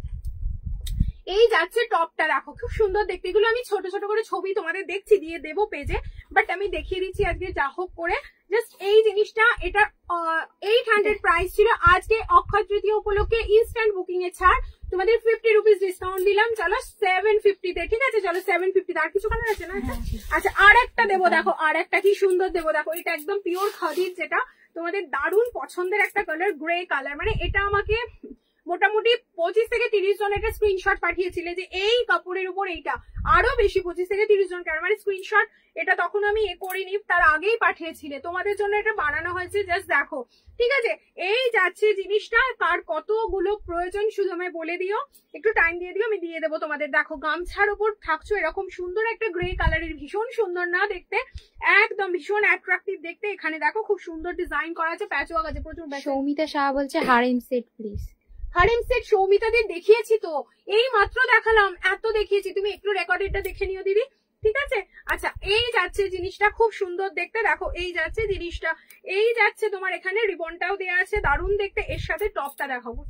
এই যাচ্ছে টপটা, দেখো খুব সুন্দর দেখতে। এগুলো আমি ছোট ছোট করে ছবি তোমাদের দেখছি দিয়ে দেবো পেজে, বাট আমি দেখিয়ে দিচ্ছি আজকে যা হোক করে। জাস্ট এই জিনিসটা, এটা 800 প্রাইস ছিল, আজকে অক্ষয় তৃতীয়া উপলক্ষে ইনস্ট্যান্ট বুকিং এ ছাড় তোমাদের 50 রুপিস ডিসকাউন্ট দিলাম। চলো 750-তে, ঠিক আছে। চলো 750, আর কিছু কালার আছে না? আচ্ছা, আর একটা দেবো, দেখো আর একটা কি সুন্দর দেবো, দেখো এটা একদম পিওর খাদির, যেটা তোমাদের দারুণ পছন্দের একটা কালার, গ্রে কালার। মানে এটা আমাকে মোটামুটি 25 থেকে 30 জন একটা স্ক্রিনশট পাঠিয়েছিলে যে এই কাপড়ের উপর এইটা, আরো বেশি 25 থেকে 30 জন, কারণ মানে স্ক্রিনশট এটা তখন আমি করিনি, তার আগেই পাঠিয়েছিলে, তোমাদের জন্য এটা বানানো হয়েছে। জাস্ট দেখো, ঠিক আছে। এই যাচ্ছে জিনিসটা, কার কতগুলো প্রয়োজন শুধু আমায় বলে দিও, একটু টাইম দিয়ে দিও, আমি দিয়ে দেবো তোমাদের। দেখো গামছার উপর থাকছো এরকম সুন্দর একটা গ্রে কালারের, ভীষণ সুন্দর না দেখতে, একদম ভীষণ অ্যাট্রাকটিভ দেখতে। এখানে দেখো খুব সুন্দর ডিজাইন করা আছে, প্যাচওয়ার্ক আছে প্রচুর। সৌমিতা শাহ বলছে harem set please. Harem set সৌমিতাদের দেখিয়েছি তো, এই মাত্র দেখালাম, এত দেখিয়েছি, তুমি একটু রেকর্ডেরটা দেখে নিও দিদি, ঠিক আছে। আচ্ছা, এই যাচ্ছে জিনিসটা, খুব সুন্দর দেখতে, দেখো এই যাচ্ছে জিনিসটা। এই যাচ্ছে তোমার এখানে রিবনটাও দেওয়া আছে, দারুণ দেখতে। এর সাথে টপটা দেখাবো,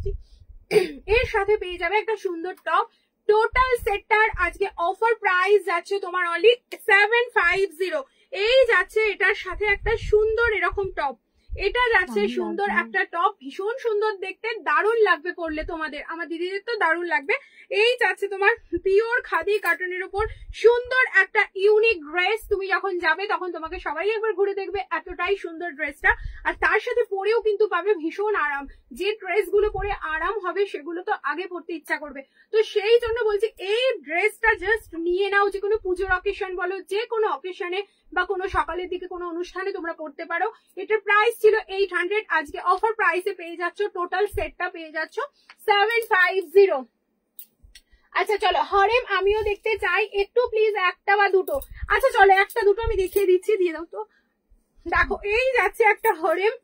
এর সাথে পেয়ে যাবে একটা সুন্দর টপ। টোটাল সেটটার আজকে অফার প্রাইস যাচ্ছে তোমার অনলি 750। এই যাচ্ছে এটার সাথে একটা সুন্দর এরকম টপ, এটা যাচ্ছে সুন্দর একটা টপ, ভীষণ সুন্দর দেখতে, দারুণ লাগবে পরলে তোমাদের, আমার দিদিদের তো দারুণ লাগবে। এই যাচ্ছে তোমার পিওর খাদি কাটনের উপর সুন্দর একটা ইউনিক ড্রেস, তুমি যখন যাবে তখন তোমাকে সবাই একবার ঘুরে দেখবে, এতটাই সুন্দর ড্রেসটা। আর তার সাথে পরেও কিন্তু পাবে ভীষণ আরাম, যে ড্রেস গুলো পরে আরাম হবে সেগুলো তো আগে পরতে ইচ্ছা করবে। তো সেই জন্য বলছি এই ড্রেসটা জাস্ট নিয়ে নাও, যে কোনো পুজোর অকেশন বলো, যে কোনো অকেশনে বা কোনো সকালের দিকে কোনো অনুষ্ঠানে তোমরা পড়তে পারো। এটার প্রাইস ছিল 800, আজকে অফার প্রাইসে পেয়ে যাচ্ছ, টোটাল সেটটা পেয়ে যাচ্ছ 750। আচ্ছা চলো হরেম আমিও দেখতে চাই একটু, প্লিজ একটা বা দুটো। আচ্ছা চলো একটা দুটো আমি দেখিয়ে দিচ্ছি, দিয়ে দাও তো। দেখো এই যাচ্ছে একটা হরেম,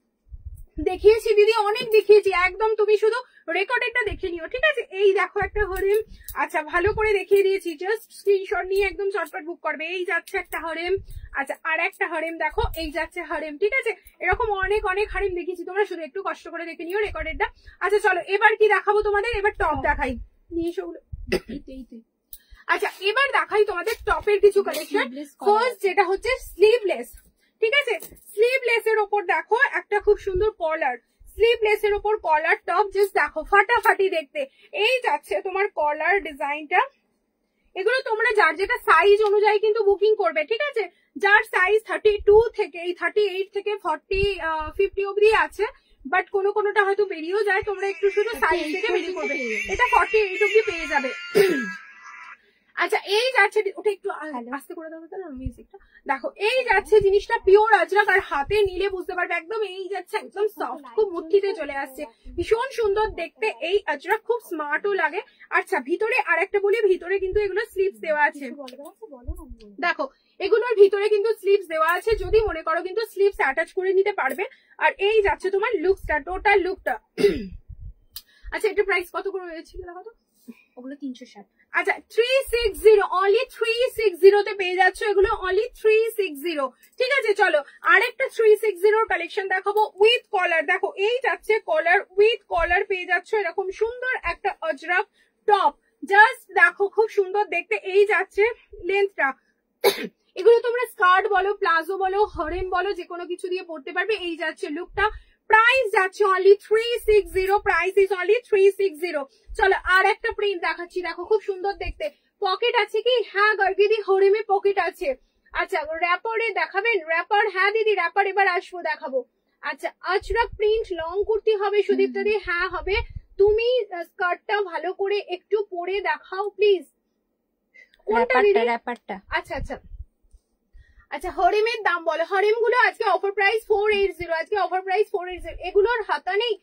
দেখিয়েছি দিদি অনেক দেখিয়েছি, একদম তুমি শুধু রেকর্ডেরটা দেখে নিও, ঠিক আছে। এই দেখো একটা হরেম, আচ্ছা ভালো করে দেখিয়ে দিয়েছি, জাস্ট স্ক্রিনশট নিয়ে একদম চটপট বুক করবে। এই যাচ্ছে একটা হরেম, আচ্ছা আর একটা হরেম দেখো, এই যাচ্ছে হরেম, ঠিক আছে। এরকম অনেক অনেক হরেম দেখিয়েছি, তোমরা শুধু একটু কষ্ট করে দেখে নিও রেকর্ডেরটা। আচ্ছা চলো এবার কি দেখাবো তোমাদের, এবার টপ দেখাই, নিয়ে এসো ওগুলো। আচ্ছা এবার দেখাই তোমাদের টপের কিছু কালেকশন। ফার্স্ট যেটা হচ্ছে স্লিভলেস, ঠিক আছে। স্লিভলেস এর ওপর দেখো একটা খুব সুন্দর কলার, স্লিভলেস এর ওপর কলার টপ, জাস্ট দেখো ফাটাফাটি দেখতে। এই যাচ্ছে তোমার কলার ডিজাইনটা, এগুলো তোমরা যার যেটা সাইজ অনুযায়ী কিন্তু বুকিং করবে, ঠিক আছে। যার সাইজ 32 থেকে এই 38 থেকে 50 অব্দি আছে, বাট কোনোটা হয়তো বেরিয়েও যায়, তোমরা একটু শুধু সাইজ থেকে বেরিয়ে করবে। এটা 48 অব্দি পেয়ে যাবে। আচ্ছা এই যাচ্ছে, ওটা একটু আস্তে করে দেবো তো মিউজিকটা। দেখো এই যাচ্ছে জিনিসটা পিওর আজরাক, আর হাতে নিলে বুঝতে পারবে একদম এই যাচ্ছে একদম সফট, খুব মুঠিতে চলে আসছে, ভীষণ সুন্দর দেখতে। এই আজরাক খুব স্মার্টও লাগে। আচ্ছা ভিতরে আর একটা বলি, ভিতরে কিন্তু এগুলো স্লিভস দেওয়া আছে, দেখো এগুলোর ভিতরে কিন্তু স্লিভস দেওয়া আছে, যদি মনে করো কিন্তু স্লিভস অ্যাটাচ করে নিতে পারবে। আর এই যাচ্ছে তোমার লুকসটা, টোটাল লুকটা। আচ্ছা এটা প্রাইস কত করে হয়েছিল দেখো তো, ওগুলো 360। আচ্ছা 360, অনলি 360 তে পেয়ে যাচ্ছ এগুলো, অনলি 360, ঠিক আছে। চলো আরেকটা 360 কালেকশন দেখাবো উইথ কলার। দেখো এই যাচ্ছে কলার, উইথ কলার পেয়ে যাচ্ছ এরকম সুন্দর একটা আজরাক টপ, জাস্ট দেখো খুব সুন্দর দেখতে। এই যাচ্ছে লেন্থটা, এগুলো তোমরা স্কার্ট বলো, প্লাজো বলো, হরেম বলো, যে কোনো কিছু দিয়ে পরতে পারবে। এই যাচ্ছে লুকটা, প্রাইস যাচ্ছে অনলি 360, প্রাইস ইজ অনলি 360। চলো আর একটা প্রিন্ট দেখাচ্ছি, দেখো খুব সুন্দর দেখতে। পকেট আছে কি? হ্যাঁ দিদি হরিমে পকেট আছে। আচ্ছা র্যাপারে দেখাবেন? র্যাপার হ্যাঁ দিদি র্যাপার এবার আসবো দেখাবো। আচ্ছা আজরাক প্রিন্ট লং কুর্তি হবে সুদীপ্তা দি? হ্যাঁ হবে। তুমি স্কার্টটা ভালো করে একটু পরে দেখাও প্লিজ। কোনটা দিদি? র্যাপারটা। আচ্ছা আচ্ছা আচ্ছা হরিমের দাম বলো। হরিম গুলো আজকে অফার প্রাইস 480, আজকে অফার প্রাইস 480। এগুলোর হাতা নেই?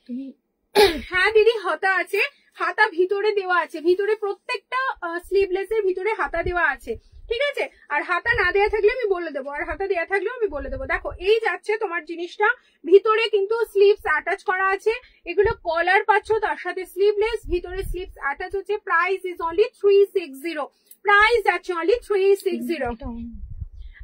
হ্যাঁ দিদি হাতা আছে, হাতা ভিতরে দেওয়া আছে, ভিতরে প্রত্যেকটা স্লিভলেস এর ভিতরে হাতা দেওয়া আছে, ঠিক আছে। আর হাতা না দেওয়া থাকলে আমি বলে দেবো, আর হাতা দেওয়া থাকলেও আমি বলে দেবো। দেখো এই যাচ্ছে তোমার জিনিসটা, ভিতরে কিন্তু স্লিভস অ্যাটাচ করা আছে, এগুলো কলার পাচ্ছ, তার সাথে স্লিভলেস, ভিতরে স্লিভস অ্যাটাচ হচ্ছে। প্রাইস ইজ অনলি 360, প্রাইস যাচ্ছে অনলি 360।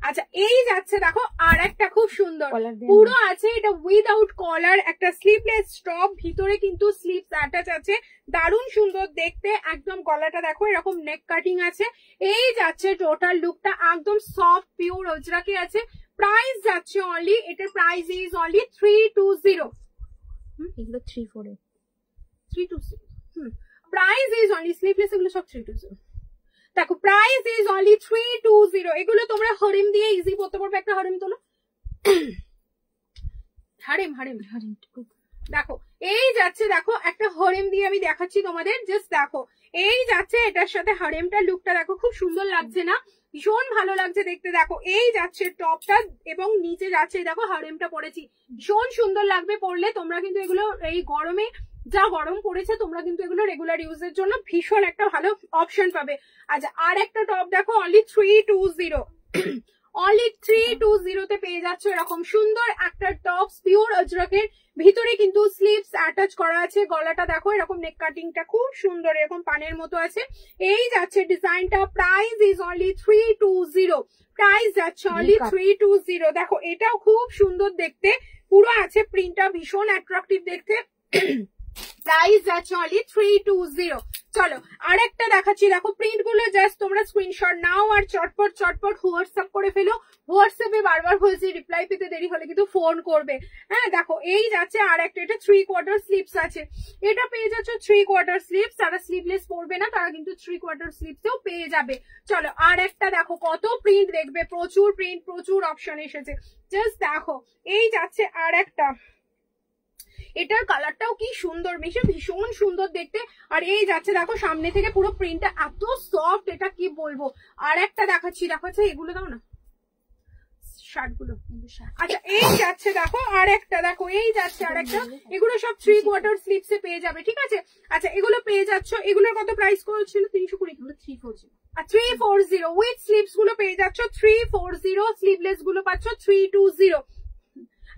আচ্ছা এই যাচ্ছে দেখো আর একটা খুব সুন্দর পুরো আছে, এটা উইদাউট কলার একটা স্লিভলেস টপ, ভিতরে কিন্তু স্লিভস অ্যাটাচ আছে, দারুণ সুন্দর দেখতে। একদম গলাটা দেখো এরকম নেক কাটিং আছে। এই যাচ্ছে টোটাল লুকটা, একদম সফট পিওর অজরাকে আছে। প্রাইস যাচ্ছে অনলি, এটার প্রাইস ইজ অনলি 320। এগুলো 320 প্রাইস ইজ অনলি, স্লিভলেস এগুলো সব 320। দেখো প্রাইস ইজ অনলি 320। এগুলো তোমরা হরিম দিয়ে ইজি করতে পারবে। একটা হরিম তোলো, হারিম হারিম হারিম। দেখো এই যাচ্ছে, দেখো একটা হরিম দিয়ে আমি দেখাচ্ছি তোমাদের, জাস্ট দেখো এই যাচ্ছে এটার সাথে হরিমটা, লুকটা দেখো খুব সুন্দর লাগছে না? ভীষণ ভালো লাগছে দেখতে। দেখো এই যাচ্ছে টপটা এবং নিচে যাচ্ছে দেখো হরিমটা পরেছি, ভীষণ সুন্দর লাগবে পরলে। তোমরা কিন্তু এগুলো এই গরমে, যা গরম পড়েছে, তোমরা কিন্তু এগুলো রেগুলার ইউজের জন্য ভীষণ একটা ভালো অপশন পাবে। আচ্ছা আর একটা টপ দেখো অনলি 320, অনলি 320 তে পেয়ে যাচ্ছ এরকম সুন্দর একটা টপ, পিওর অজরকের, ভিতরে কিন্তু স্লিভস অ্যাটাচ করা আছে। গলাটা দেখো এরকম নেক কাটিংটা খুব সুন্দর, এরকম পানের মতো আছে। এই যাচ্ছে ডিজাইনটা, প্রাইস ইজ অনলি 320, প্রাইস যাচ্ছে অনলি 320। দেখো এটাও খুব সুন্দর দেখতে, পুরো আছে প্রিন্টটা ভীষণ অ্যাট্রাকটিভ দেখতে। প্রাইস যাচ্ছে অনলি 320, চলো আরেকটা দেখাচ্ছি, দেখো প্রিন্ট গুলো জাস্ট তোমরা স্ক্রিনশট নাও আর চটপট চটপট হোয়াটসঅ্যাপ করে ফেলো। হোয়াটসঅ্যাপে বারবার বলছি রিপ্লাই পেতে দেরি হলে কিন্তু ফোন করবে। হ্যাঁ দেখো এই যাচ্ছে আর একটা, এটা 3/4 স্লিভস আছে, এটা পেয়ে যাচ্ছ 3/4 স্লিভস। যারা স্লিভলেস পরবে না তারা কিন্তু 3/4 স্লিভসেও পেয়ে যাবে। চলো আর একটা দেখো, কত প্রিন্ট দেখবে, প্রচুর প্রিন্ট, প্রচুর অপশন এসেছে। জাস্ট দেখো এই যাচ্ছে আর একটা, এটার কালারটাও কি সুন্দর, ভীষণ সুন্দর দেখতে। আর এই যাচ্ছে দেখো সামনে থেকে পুরো প্রিন্টটা এত সফট, এটা কি বলবো। আর একটা দেখাচ্ছি, দেখাচ্ছে এগুলো দাও না শার্ট গুলো। আচ্ছা এই যাচ্ছে দেখো আর একটা, দেখো এই যাচ্ছে আর একটা, এগুলো সব 3/4 স্লিভসে পেয়ে যাবে, ঠিক আছে। আচ্ছা এগুলো পেয়ে যাচ্ছ, এগুলোর কত প্রাইস করেছিল? 320, 340 আর 340 উইথ স্লিভস গুলো পেয়ে যাচ্ছ 340, স্লিভলেস গুলো পাচ্ছ 320।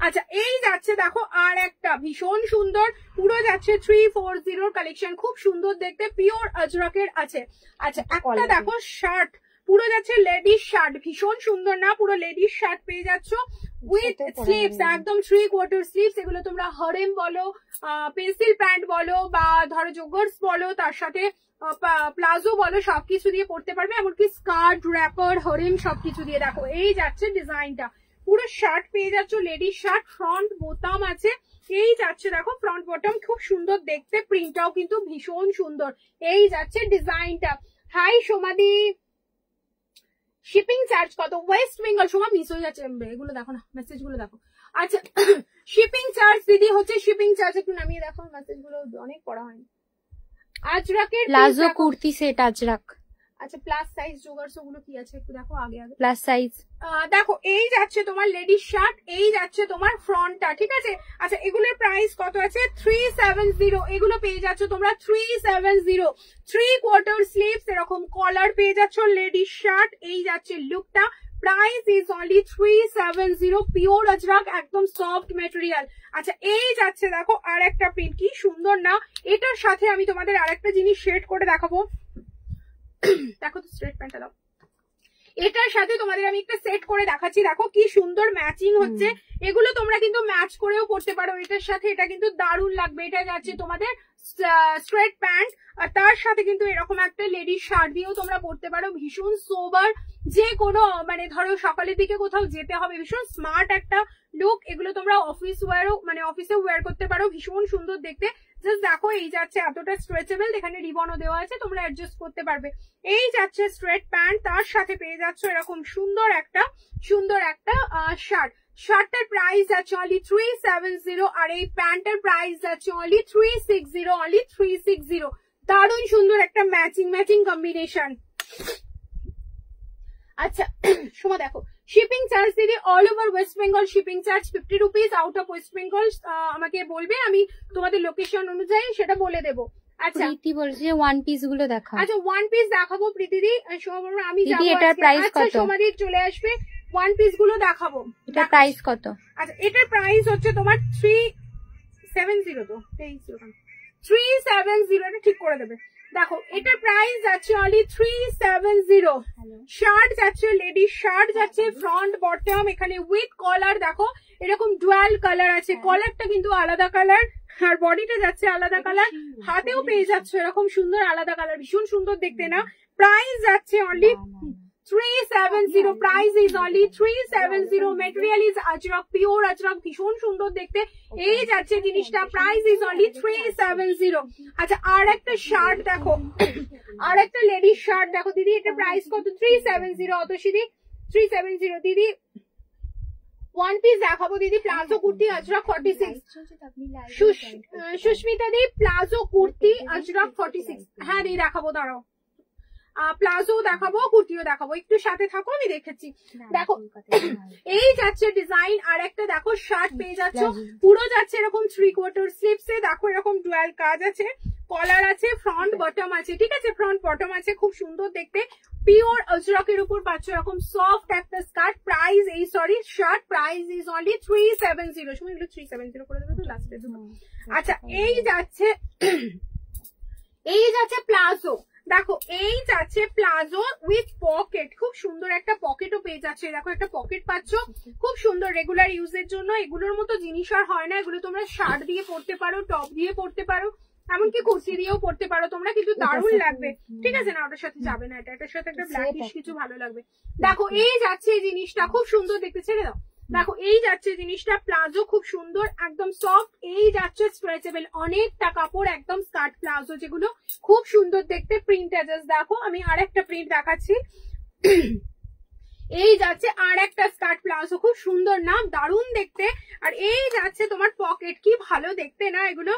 আচ্ছা এই যাচ্ছে দেখো আর একটা ভীষণ সুন্দর, পুরো যাচ্ছে 340 কালেকশন, খুব সুন্দর দেখতে, পিওর আজরাকের আছে। আচ্ছা একটা দেখো শার্ট, পুরো যাচ্ছে লেডিস শার্ট, ভীষণ সুন্দর না, পুরো লেডিস শার্ট পেয়ে যাচ্ছ উইথ স্লিভস, একদম 3/4 স্লিভস। এগুলো তোমরা হরেম বলো, পেন্সিল প্যান্ট বলো, বা ধরো জগার্স বলো, তার সাথে প্লাজো বলো, সবকিছু দিয়ে পড়তে পারবে, এমনকি স্কার্ট, র্যাপার, হরেম সবকিছু দিয়ে। দেখো এই যাচ্ছে ডিজাইনটা, পুরো শার্ট পেয়ে যাচ্ছ লেডিস শার্ট, ফ্রন্ট বোতাম আছে, এই যাচ্ছে দেখো ফ্রন্ট বটম, খুব সুন্দর দেখতে, প্রিন্টটাও কিন্তু ভীষণ সুন্দর। এই যাচ্ছে ডিজাইনটা। হাই সোমাদি, শিপিং চার্জ কত? ওয়েস্ট বেঙ্গল, সোমা মিস হয়ে যাচ্ছে, এগুলো দেখো না, মেসেজ গুলো দেখো। আচ্ছা শিপিং চার্জ দিদি হচ্ছে, শিপিং চার্জ একটু নামিয়ে দেখো, মেসেজ গুলো অনেক পড়া হয়নি। আজরাকের প্লাজো কুর্তি সেট আজরাক। আচ্ছা প্লাস সাইজ জোগাড়স ওগুলো কি আছে একটু দেখো আগে আগে। প্লাস সাইজ দেখো এই যাচ্ছে তোমার লেডিস শার্ট, এই যাচ্ছে তোমার ফ্রন্টটা, ঠিক আছে। আচ্ছা এগুলোর প্রাইস কত আছে? 370, এগুলো পেয়ে যাচ্ছ তোমরা 370, 3/4 স্লিভস, এরকম কলার পেয়ে যাচ্ছ লেডিস শার্ট, এই যাচ্ছে লুকটা। Price is only 370, pure Ajrak, একদম সফট মেটেরিয়াল। আচ্ছা এই যাচ্ছে দেখো আর একটা প্রিন্ট, কি সুন্দর না। এটার সাথে আমি তোমাদের আরেকটা জিনিস শেড করে দেখাবো, দেখো তো স্ট্রেট প্যান্টটা দাও, এটার সাথে তোমাদের আমি একটা সেট করে দেখাচ্ছি, দেখো কি সুন্দর ম্যাচিং হচ্ছে। এগুলো তোমরা কিন্তু ম্যাচ করেও পড়তে পারো এটার সাথে, এটা কিন্তু দারুণ লাগবে। এটা যাচ্ছে তোমাদের স্ট্রেট প্যান্ট, আর তার সাথে কিন্তু এরকম একটা লেডিস শার্ট দিয়েও তোমরা পড়তে পারো, ভীষণ সোবার, যে কোনো মানে ধরো সকালের দিকে কোথাও যেতে হবে, ভীষণ স্মার্ট একটা লুক। এগুলো তোমরা অফিস ওয়্যারও, মানে অফিসে ওয়্যার করতে পারো, ভীষণ সুন্দর দেখতে। জাস্ট দেখো এই যাচ্ছে এতটা স্ট্রেচেবল, এখানে রিবনও দেওয়া আছে, তোমরা অ্যাডজাস্ট করতে পারবে। এই যাচ্ছে স্ট্রেট প্যান্ট, তার সাথে পেয়ে যাচ্ছ এরকম সুন্দর একটা শার্ট। শার্টটার প্রাইস আছে অনলি 370, আর এই প্যান্টের প্রাইস আছে অনলি 360, অনলি 360। দারুণ সুন্দর একটা ম্যাচিং কম্বিনেশন। আচ্ছা সোমা দেখো শিপিং চার্জ দিদি all over West Bengal shipping charge 50 rupees, out of West Bengal আমাকে বলবে, আমি তোমাদের লোকেশন অনুযায়ী সেটা বলে দেবো। আচ্ছা প্রীতি বলছে ওয়ান পিস গুলো দেখাও। আচ্ছা ওয়ান পিস দেখাবো প্রীতিদি, সোমা আমি যাবো, এটার প্রাইস কত? সোমাদি চলে আসবে, ওয়ান পিস গুলো দেখাবো। এটার প্রাইস কত? আচ্ছা এটার প্রাইস হচ্ছে তোমার 370, তো 370, এটা ঠিক করে দেবে। দেখো এটার প্রাইস যাচ্ছে অনলি 370। শার্ট যাচ্ছে লেডিস শার্ট যাচ্ছে ফ্রন্ট বটম, এখানে উইথ কলার, দেখো এরকম ডুয়াল কালার আছে, কলারটা কিন্তু আলাদা কালার, আর বডিটা যাচ্ছে আলাদা কালার, হাতেও পেয়ে যাচ্ছে এরকম সুন্দর আলাদা কালার, ভীষণ সুন্দর দেখতে না। প্রাইস যাচ্ছে only 370, price is only 370, material is Ajrak, pure Ajrak, ভীষণ সুন্দর দেখতে। এই যাচ্ছে জিনিসটা, প্রাইস ইজ অনলি 370। আচ্ছা আর একটা শার্ট দেখো, আর একটা লেডিস শার্ট দেখো দিদি, এটা প্রাইস কত? 370, অতসী দি 370 দিদি। ওয়ান পিস দেখাবো দিদি, প্লাজো কুর্তি আজরাক 46, সুস্মিতা দি প্লাজো কুর্তি আজরাক 46। হ্যাঁ দিদি দেখাবো, দাঁড়াও প্লাজো দেখাবো, কুর্তিও দেখাবো, একটু সাথে থাকো আমি দেখেছি। দেখো এই যাচ্ছে ডিজাইন, আর একটা দেখো শার্ট পেয়ে যাচ্ছ, পুরো যাচ্ছে এরকম 3/4 স্লিভসে, দেখো এরকম ডুয়াল কাজ আছে, কলার আছে, ফ্রন্ট বটম আছে, ঠিক আছে, ফ্রন্ট বটম আছে, খুব সুন্দর দেখতে, পিওর আজরাকের উপর পাচ্ছ এরকম সফট একটা স্কার্ট। প্রাইস এই sorry shirt price is only 370, সময় 370 করে দেবে তো লাস্টে। আচ্ছা এই যাচ্ছে প্লাজো, দেখো এই যাচ্ছে প্লাজো উইথ পকেট, খুব সুন্দর একটা পকেটও পেয়ে যাচ্ছে, দেখো একটা পকেট পাচ্ছ, খুব সুন্দর রেগুলার ইউজের জন্য। এগুলোর মতো জিনিস আর হয় না, এগুলো তোমরা শার্ট দিয়ে পরতে পারো, টপ দিয়ে পরতে পারো, এমনকি কুর্তি দিয়েও পরতে পারো তোমরা, কিন্তু দারুণ লাগবে। ঠিক আছে না, ওটার সাথে যাবে না, এটার সাথে একটা ব্ল্যাকিশ কিছু ভালো লাগবে। দেখো এই যাচ্ছে এই জিনিসটা খুব সুন্দর দেখতে, ছেড়ে দাও। দেখো এই যাচ্ছে জিনিসটা, প্লাজো খুব সুন্দর একদম সফট। এই যাচ্ছে স্ট্রেচেবল, অনেকটা কাপড়, একদম স্কার্ট প্লাজো যেগুলো খুব সুন্দর দেখতে। প্রিন্ট জাস্ট দেখো, আমি আরেকটা প্রিন্ট দেখাচ্ছি। এই যাচ্ছে আর একটা স্কার্ট প্লাজো, খুব সুন্দর না, দারুণ দেখতে। আর এই যাচ্ছে তোমার পকেট, কি ভালো দেখতে না এগুলো।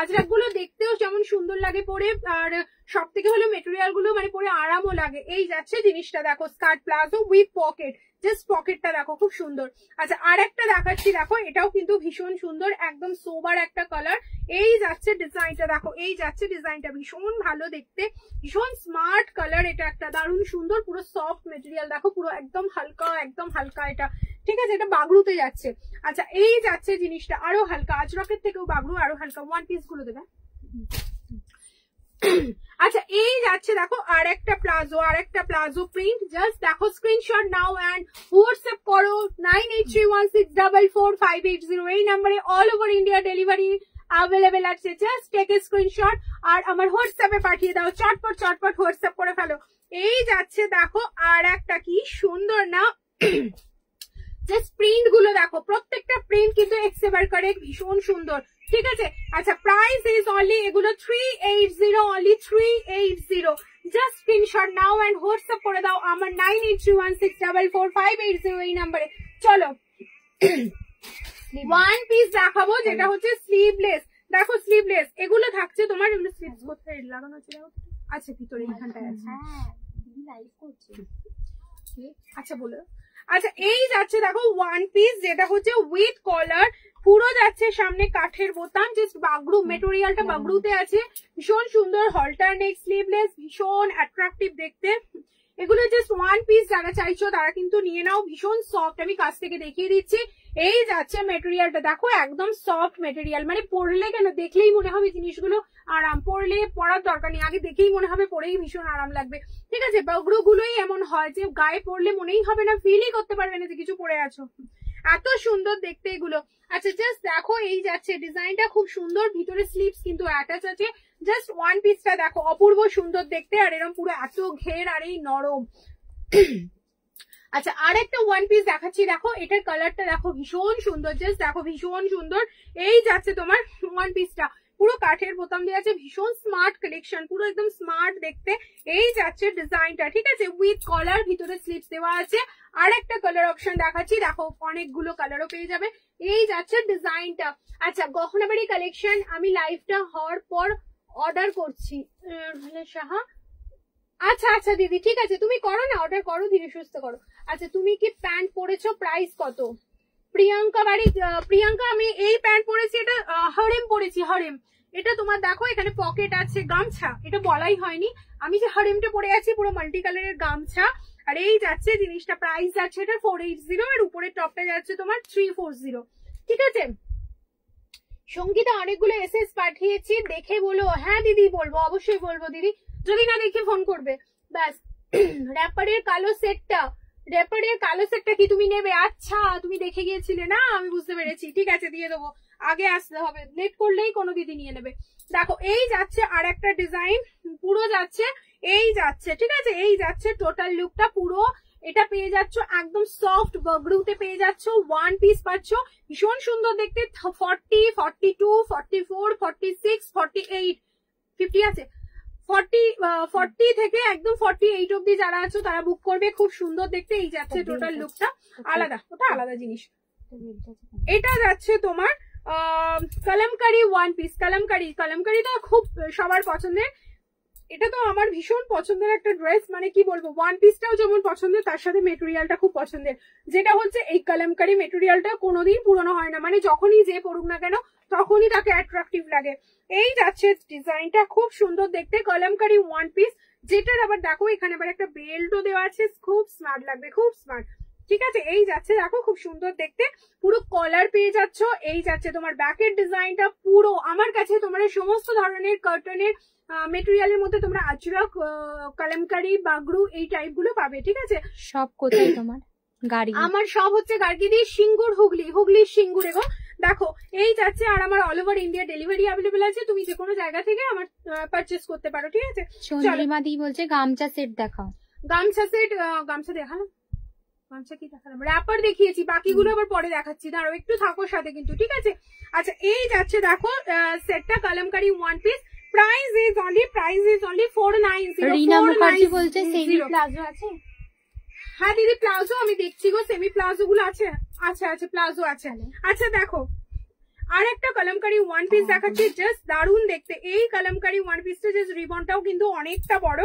আজরাক গুলো দেখতেও যেমন সুন্দর লাগে পরে, আর সব থেকে হলো মেটেরিয়াল গুলো মানে পরে আরামও লাগে। এই যাচ্ছে জিনিসটা দেখো, skirt palazzo with pocket, just পকেটটা দেখো খুব সুন্দর। আচ্ছা আর একটা দেখাচ্ছি, দেখো এটাও কিন্তু ভীষণ সুন্দর, একদম সোবার একটা কালার। এই যাচ্ছে ডিজাইনটা দেখো, এই যাচ্ছে ডিজাইনটা ভীষণ ভালো দেখতে, ভীষণ স্মার্ট কালার। এটা একটা দারুণ সুন্দর, পুরো সফট মেটেরিয়াল দেখো, পুরো একদম হালকা, একদম হালকা এটা। ঠিক আছে, এটা বাগড়ুতে যাচ্ছে। আচ্ছা এই যাচ্ছে জিনিসটা আরো হালকা, আজরকের থেকেও বাগড়ু আরো হালকা। ওয়ান পিস গুলো দেবে। আচ্ছা এই যাচ্ছে দেখো আর একটা প্লাজো, আর একটা প্লাজো প্রিন্ট। জাস্ট দেখো, স্ক্রিনশট নাও অ্যান্ড হোয়াটসঅ্যাপ করো 9831644580 এই নাম্বারে। All over India delivery available আছে, জাস্ট টেক এ স্ক্রিনশট আর আমার হোয়াটসঅ্যাপে পাঠিয়ে দাও, চটপট চটপট হোয়াটসঅ্যাপ করে ফেলো। এই যাচ্ছে দেখো আর একটা, কি সুন্দর না, জাস্ট প্রিন্ট গুলো দেখো, প্রত্যেকটা প্রিন্ট কিন্তু এক্সেবার কারেক্ট, ভীষণ সুন্দর। ঠিক আছে, আচ্ছা প্রাইস ইজ অনলি এগুলো 380, only 380। Just screenshot now and WhatsApp করে দাও আমার 9831644580 এই নাম্বারে। চলো ওয়ান পিস দেখাবো, যেটা হচ্ছে স্লিভলেস। দেখো স্লিভলেস এগুলো থাকছে তোমার, এগুলো স্লিভস কোথায় লাগানো আছে? আচ্ছা ভিতরে এখানটায় আছে। আচ্ছা বলো। আচ্ছা এই যাচ্ছে দেখো ওয়ান পিস, যেটা হচ্ছে উইথ কলার, পুরো যাচ্ছে সামনে কাঠের বোতাম, জাস্ট বাগড়ু মেটেরিয়ালটা বাগড়ুতে আছে, ভীষণ সুন্দর। হলটার নেক, স্লিভলেস, ভীষণ অ্যাট্রাকটিভ দেখতে। এগুলো জাস্ট ওয়ান পিস, যারা চাইছো তারা কিন্তু নিয়ে নাও, ভীষণ সফট। আমি কাছ থেকে দেখিয়ে দিচ্ছি। এই যাচ্ছে মেটেরিয়ালটা দেখো, একদম সফট মেটেরিয়াল, মানে পরলে কেন দেখলেই মনে হবে জিনিসগুলো আরাম, পরলে পরার দরকার নেই, আগে দেখেই মনে হবে পরেই ভীষণ আরাম লাগবে। ঠিক আছে, বাগড়ু গুলোই এমন হয় যে গায়ে পরলে মনেই হবে না, ফিলই করতে পারবে না যে কিছু পরে আছো, এত সুন্দর দেখতে এগুলো। আচ্ছা জাস্ট দেখো এই যাচ্ছে ডিজাইনটা খুব সুন্দর, ভিতরে স্লিভস কিন্তু অ্যাটাচ আছে। জাস্ট ওয়ান পিসটা দেখো, অপূর্ব সুন্দর দেখতে, আর এরকম পুরো এত ঘের আর এই নরম। আচ্ছা আর একটা ওয়ান পিস দেখাচ্ছি, দেখো এটার কালারটা দেখো ভীষণ সুন্দর, জাস্ট দেখো ভীষণ সুন্দর। এই যাচ্ছে তোমার ওয়ান পিসটা, পুরো কাঠের বোতাম দিয়ে আছে, ভীষণ স্মার্ট কালেকশন, পুরো একদম স্মার্ট দেখতে। এই যাচ্ছে ডিজাইনটা, ঠিক আছে, উইথ কলার, ভিতরে স্লিভস দেওয়া আছে। আর একটা কালার অপশন দেখাচ্ছি, দেখো অনেকগুলো কালারও পেয়ে যাবে। এই যাচ্ছে ডিজাইনটা। আচ্ছা গহনাবাড়ি কালেকশন আমি লাইভটা হওয়ার পর অর্ডার করছি। সাহা আচ্ছা আচ্ছা দিদি ঠিক আছে, তুমি করো না, অর্ডার করো, ধীরে সুস্থ করো। আচ্ছা তুমি কি প্যান্ট পরেছো, প্রাইস কত? প্রিয়াঙ্কা বাড়ি, প্রিয়াঙ্কা আমি এই প্যান্ট পরেছি, এটা হরেম পরেছি, হরেম। এটা তোমার দেখো এখানে পকেট আছে, গামছা, এটা বলাই হয়নি, আমি যে হরেমটা পরে আছি পুরো মাল্টি কালারের গামছা। আর এই যাচ্ছে জিনিসটা, প্রাইস যাচ্ছে এটা 480, আর উপরের টপটা যাচ্ছে তোমার 340। ঠিক আছে, সঙ্গীতা অনেকগুলো এসএস পাঠিয়েছি, দেখে বলো। হ্যাঁ দিদি বলবো, অবশ্যই বলবো দিদি, যদি না দেখে ফোন করবে ব্যাস। র্যাপারের কালো সেটটা, র্যাপারের কালো সেটটা কি তুমি নেবে? আচ্ছা তুমি দেখে গিয়েছিলে না, আমি বুঝতে পেরেছি, ঠিক আছে দিয়ে দেবো, আগে আসতে হবে, লেট করলেই কোনো দিদি নিয়ে নেবে। দেখো এই যাচ্ছে আর একটা ডিজাইন, পুরো যাচ্ছে এই যাচ্ছে, ঠিক আছে, এই যাচ্ছে টোটাল লুকটা পুরো। এটা পেয়ে যাচ্ছ একদম সফট বাগড়ুতে পেয়ে যাচ্ছ, ওয়ান পিস পাচ্ছ, ভীষণ সুন্দর দেখতে। 40, 42, 44, 46, 48, 50 আছে, 40 থেকে একদম 48 অব্দি যারা আছো তারা বুক করবে, খুব সুন্দর দেখতে। এই যাচ্ছে টোটাল লুকটা, আলাদা, ওটা আলাদা জিনিস। এটা যাচ্ছে তোমার কলমকারি ওয়ান পিস, কলমকারি, কলমকারি তো খুব সবার পছন্দের, এটা তো আমার ভীষণ পছন্দের একটা ড্রেস, মানে কি বলবো, ওয়ান পিসটাও যেমন পছন্দের, তার সাথে মেটেরিয়ালটা খুব পছন্দের। যেটা হচ্ছে এই কলমকারি মেটেরিয়ালটা কোনোদিন পুরনো হয় না, মানে যখনই যে পড়ুক না কেন তখনই তাকে অ্যাট্রাকটিভ লাগে। এই যাচ্ছে ডিজাইনটা, খুব সুন্দর দেখতে, কলমকারি ওয়ান পিস, যেটার আবার দেখো এখানে আবার একটা বেল্টও দেওয়া আছে, খুব স্মার্ট লাগবে, খুব স্মার্ট। ঠিক আছে, এই যাচ্ছে দেখো খুব সুন্দর দেখতে, পুরো কলার পেয়ে যাচ্ছ। এই যাচ্ছে তোমার ব্যাকের ডিজাইনটা, পুরো আমার কাছে তোমার সমস্ত ধরনের কটনের মেটেরিয়ালের মধ্যে তোমরা আজরক, কলমকারি, বাগড়ু এই টাইপ গুলো পাবে। ঠিক আছে, সব কোথায় তোমার গাড়ি? আমার সব হচ্ছে গার্গিদি, সিঙ্গুর, হুগলি, হুগলির সিঙ্গুরে গো। দেখো এই যাচ্ছে, আর আমার all over India delivery available আছে, তুমি যে কোনো জায়গা থেকে আমার পারচেস করতে পারো, ঠিক আছে? চন্দ্রিমা দি বলছে গামছা সেট দেখাও। গামছা সেট, গামছা দেখালাম, গামছা কি দেখালাম, র্যাপার দেখিয়েছি, বাকিগুলো আবার পরে দেখাচ্ছি, দাঁড়াও একটু থাকো সাথে কিন্তু, ঠিক আছে? আচ্ছা এই যাচ্ছে দেখো সেটটা Kalamkari one piece, price is only 490। রিনা মুখার্জি বলছে সেমি প্লাজো আছে। হ্যাঁ দিদি প্লাজো আমি দেখছি গো, সেমি প্লাজো গুলো আছে, আচ্ছা আচ্ছা প্লাজো আছে। আচ্ছা দেখো আর একটা কলমকারী ওয়ান পিস দেখাচ্ছি, জাস্ট দারুন দেখতে। এই কলমকারী ওয়ান পিসটা জাস্ট রিবনটাও কিন্তু অনেকটা বড়,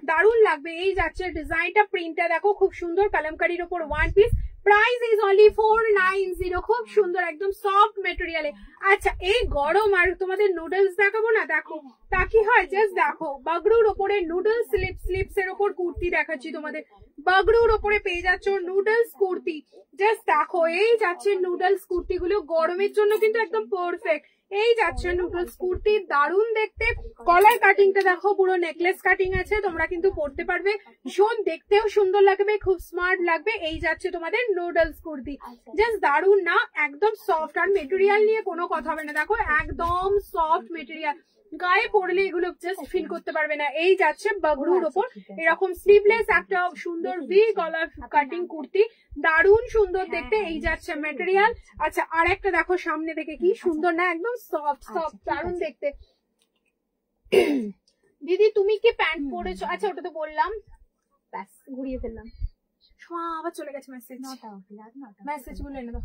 দারুন লাগবে। এই যাচ্ছে ডিজাইনটা, প্রিন্টটা দেখো খুব সুন্দর, কলমকারীর উপর one piece, price is only 490। খুব সুন্দর একদম সফট মেটেরিয়ালে। আচ্ছা এই গরম আর তোমাদের নুডলস দেখাবো না, দেখো তা কি হয়, জাস্ট দেখো বাগড়ুর ওপরে নুডলস স্লিপস এর ওপর কুর্তি দেখাচ্ছি তোমাদের, বাগড়ুর ওপরে পেয়ে যাচ্ছ নুডলস কুর্তি, জাস্ট দেখো এই যাচ্ছে নুডলস কুর্তি গুলো গরমের জন্য কিন্তু একদম পারফেক্ট। এই যাচ্ছে নুডলস কুর্তি, দারুন দেখতে। কলার কাটিংটা দেখো পুরো নেকলেস কাটিং আছে, তোমরা কিন্তু পরতে পারবে, ভীষণ দেখতেও সুন্দর লাগবে, খুব স্মার্ট লাগবে। এই যাচ্ছে তোমাদের নুডলস কুর্তি, জাস্ট দারুন না, একদম সফট, আর মেটেরিয়াল নিয়ে কোনো কথা হবে না, দেখো একদম সফট মেটেরিয়াল, গায়ে পড়লে এগুলো জাস্ট ফিল করতে পারবে না। এই যাচ্ছে বাগড়ুর ওপর এরকম স্লিভলেস একটা সুন্দর ভি গলার কাটিং কুর্তি, দারুন সুন্দর দেখতে। এই যাচ্ছে মেটেরিয়াল। আচ্ছা আর একটা দেখো সামনে থেকে কি সুন্দর না, একদম সফট সফট দারুন দেখতে। দিদি তুমি কি প্যান্ট পরেছো? আচ্ছা ওটা তো বললাম, ব্যাস ঘুরিয়ে ফেললাম, আবার চলে গেছে মেসেজ, মেসেজ গুলো এনে দাও,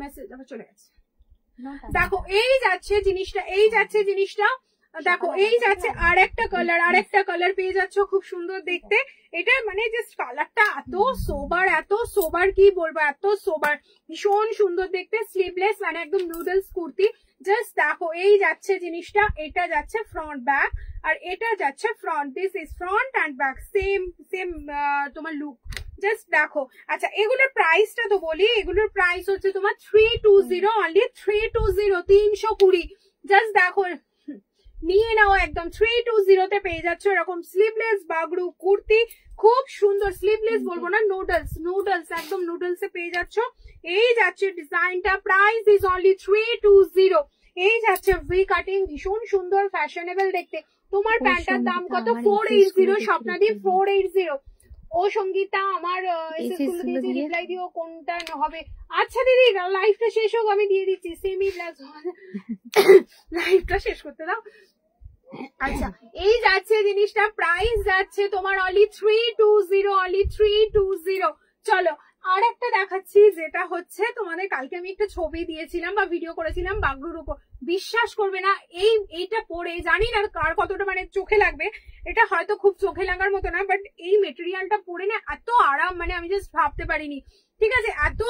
মেসেজ আবার চলে গেছে। দেখো এই যাচ্ছে জিনিসটা, এই যাচ্ছে জিনিসটা, দেখো এই যাচ্ছে আর একটা কালার পেয়ে যাচ্ছ, খুব সুন্দর দেখতে। এটা মানে জাস্ট কালারটা এত সোবার কি বলবো, এত সোবার, ভীষণ সুন্দর দেখতে, স্লিভলেস মানে একদম নুডলস কুর্তি, জাস্ট দেখো এই যাচ্ছে জিনিসটা। এটা যাচ্ছে ফ্রন্ট ব্যাক, আর এটা যাচ্ছে front, this is front and back, same তোমার লুক, জাস্ট দেখো। আচ্ছা এগুলোর প্রাইসটা তো বলি, এগুলোর প্রাইস হচ্ছে তোমার 320, অনলি 320, 320, জাস্ট দেখো নিয়ে নাও একদম 320 তে পেয়ে যাচ্ছ এরকম স্লিভলেস বাগড়ু কুর্তি, খুব সুন্দর, স্লিভলেস বলবো না, নুডলস একদম নুডলস এ পেয়ে যাচ্ছ। এই যাচ্ছে ডিজাইনটা, প্রাইস ইজ অনলি 320। এই যাচ্ছে ভি কাটিং, ভীষণ সুন্দর ফ্যাশনেবল দেখতে। তোমার প্যান্টার দাম কত? 480, স্বপ্নাদি 480। ও সঙ্গীতা আমার এসএস গুলো দিয়েছি, রিপ্লাই দিও কোনটা হবে। আচ্ছা দিদি লাইভটা শেষ হোক, আমি দিয়ে দিচ্ছি সেমি প্লাস, লাইভটা শেষ করতে দাও। আচ্ছা এই যাচ্ছে জিনিসটা, প্রাইস যাচ্ছে তোমার অনলি 320। চলো আর একটা দেখাচ্ছি, যেটা হচ্ছে তোমাদের কালকে আমি একটা ছবি দিয়েছিলাম বা ভিডিও করেছিলাম বাগড়ুর উপর, বিশ্বাস করবে না এইটা পরে, জানি না কার কতটা মানে চোখে লাগবে, এটা হয়তো খুব চোখে লাগার মতো না, বাট এই মেটেরিয়ালটা পরে না এত আরাম, মানে আমি জাস্ট ভাবতে পারিনি, ঠিক আছে? এত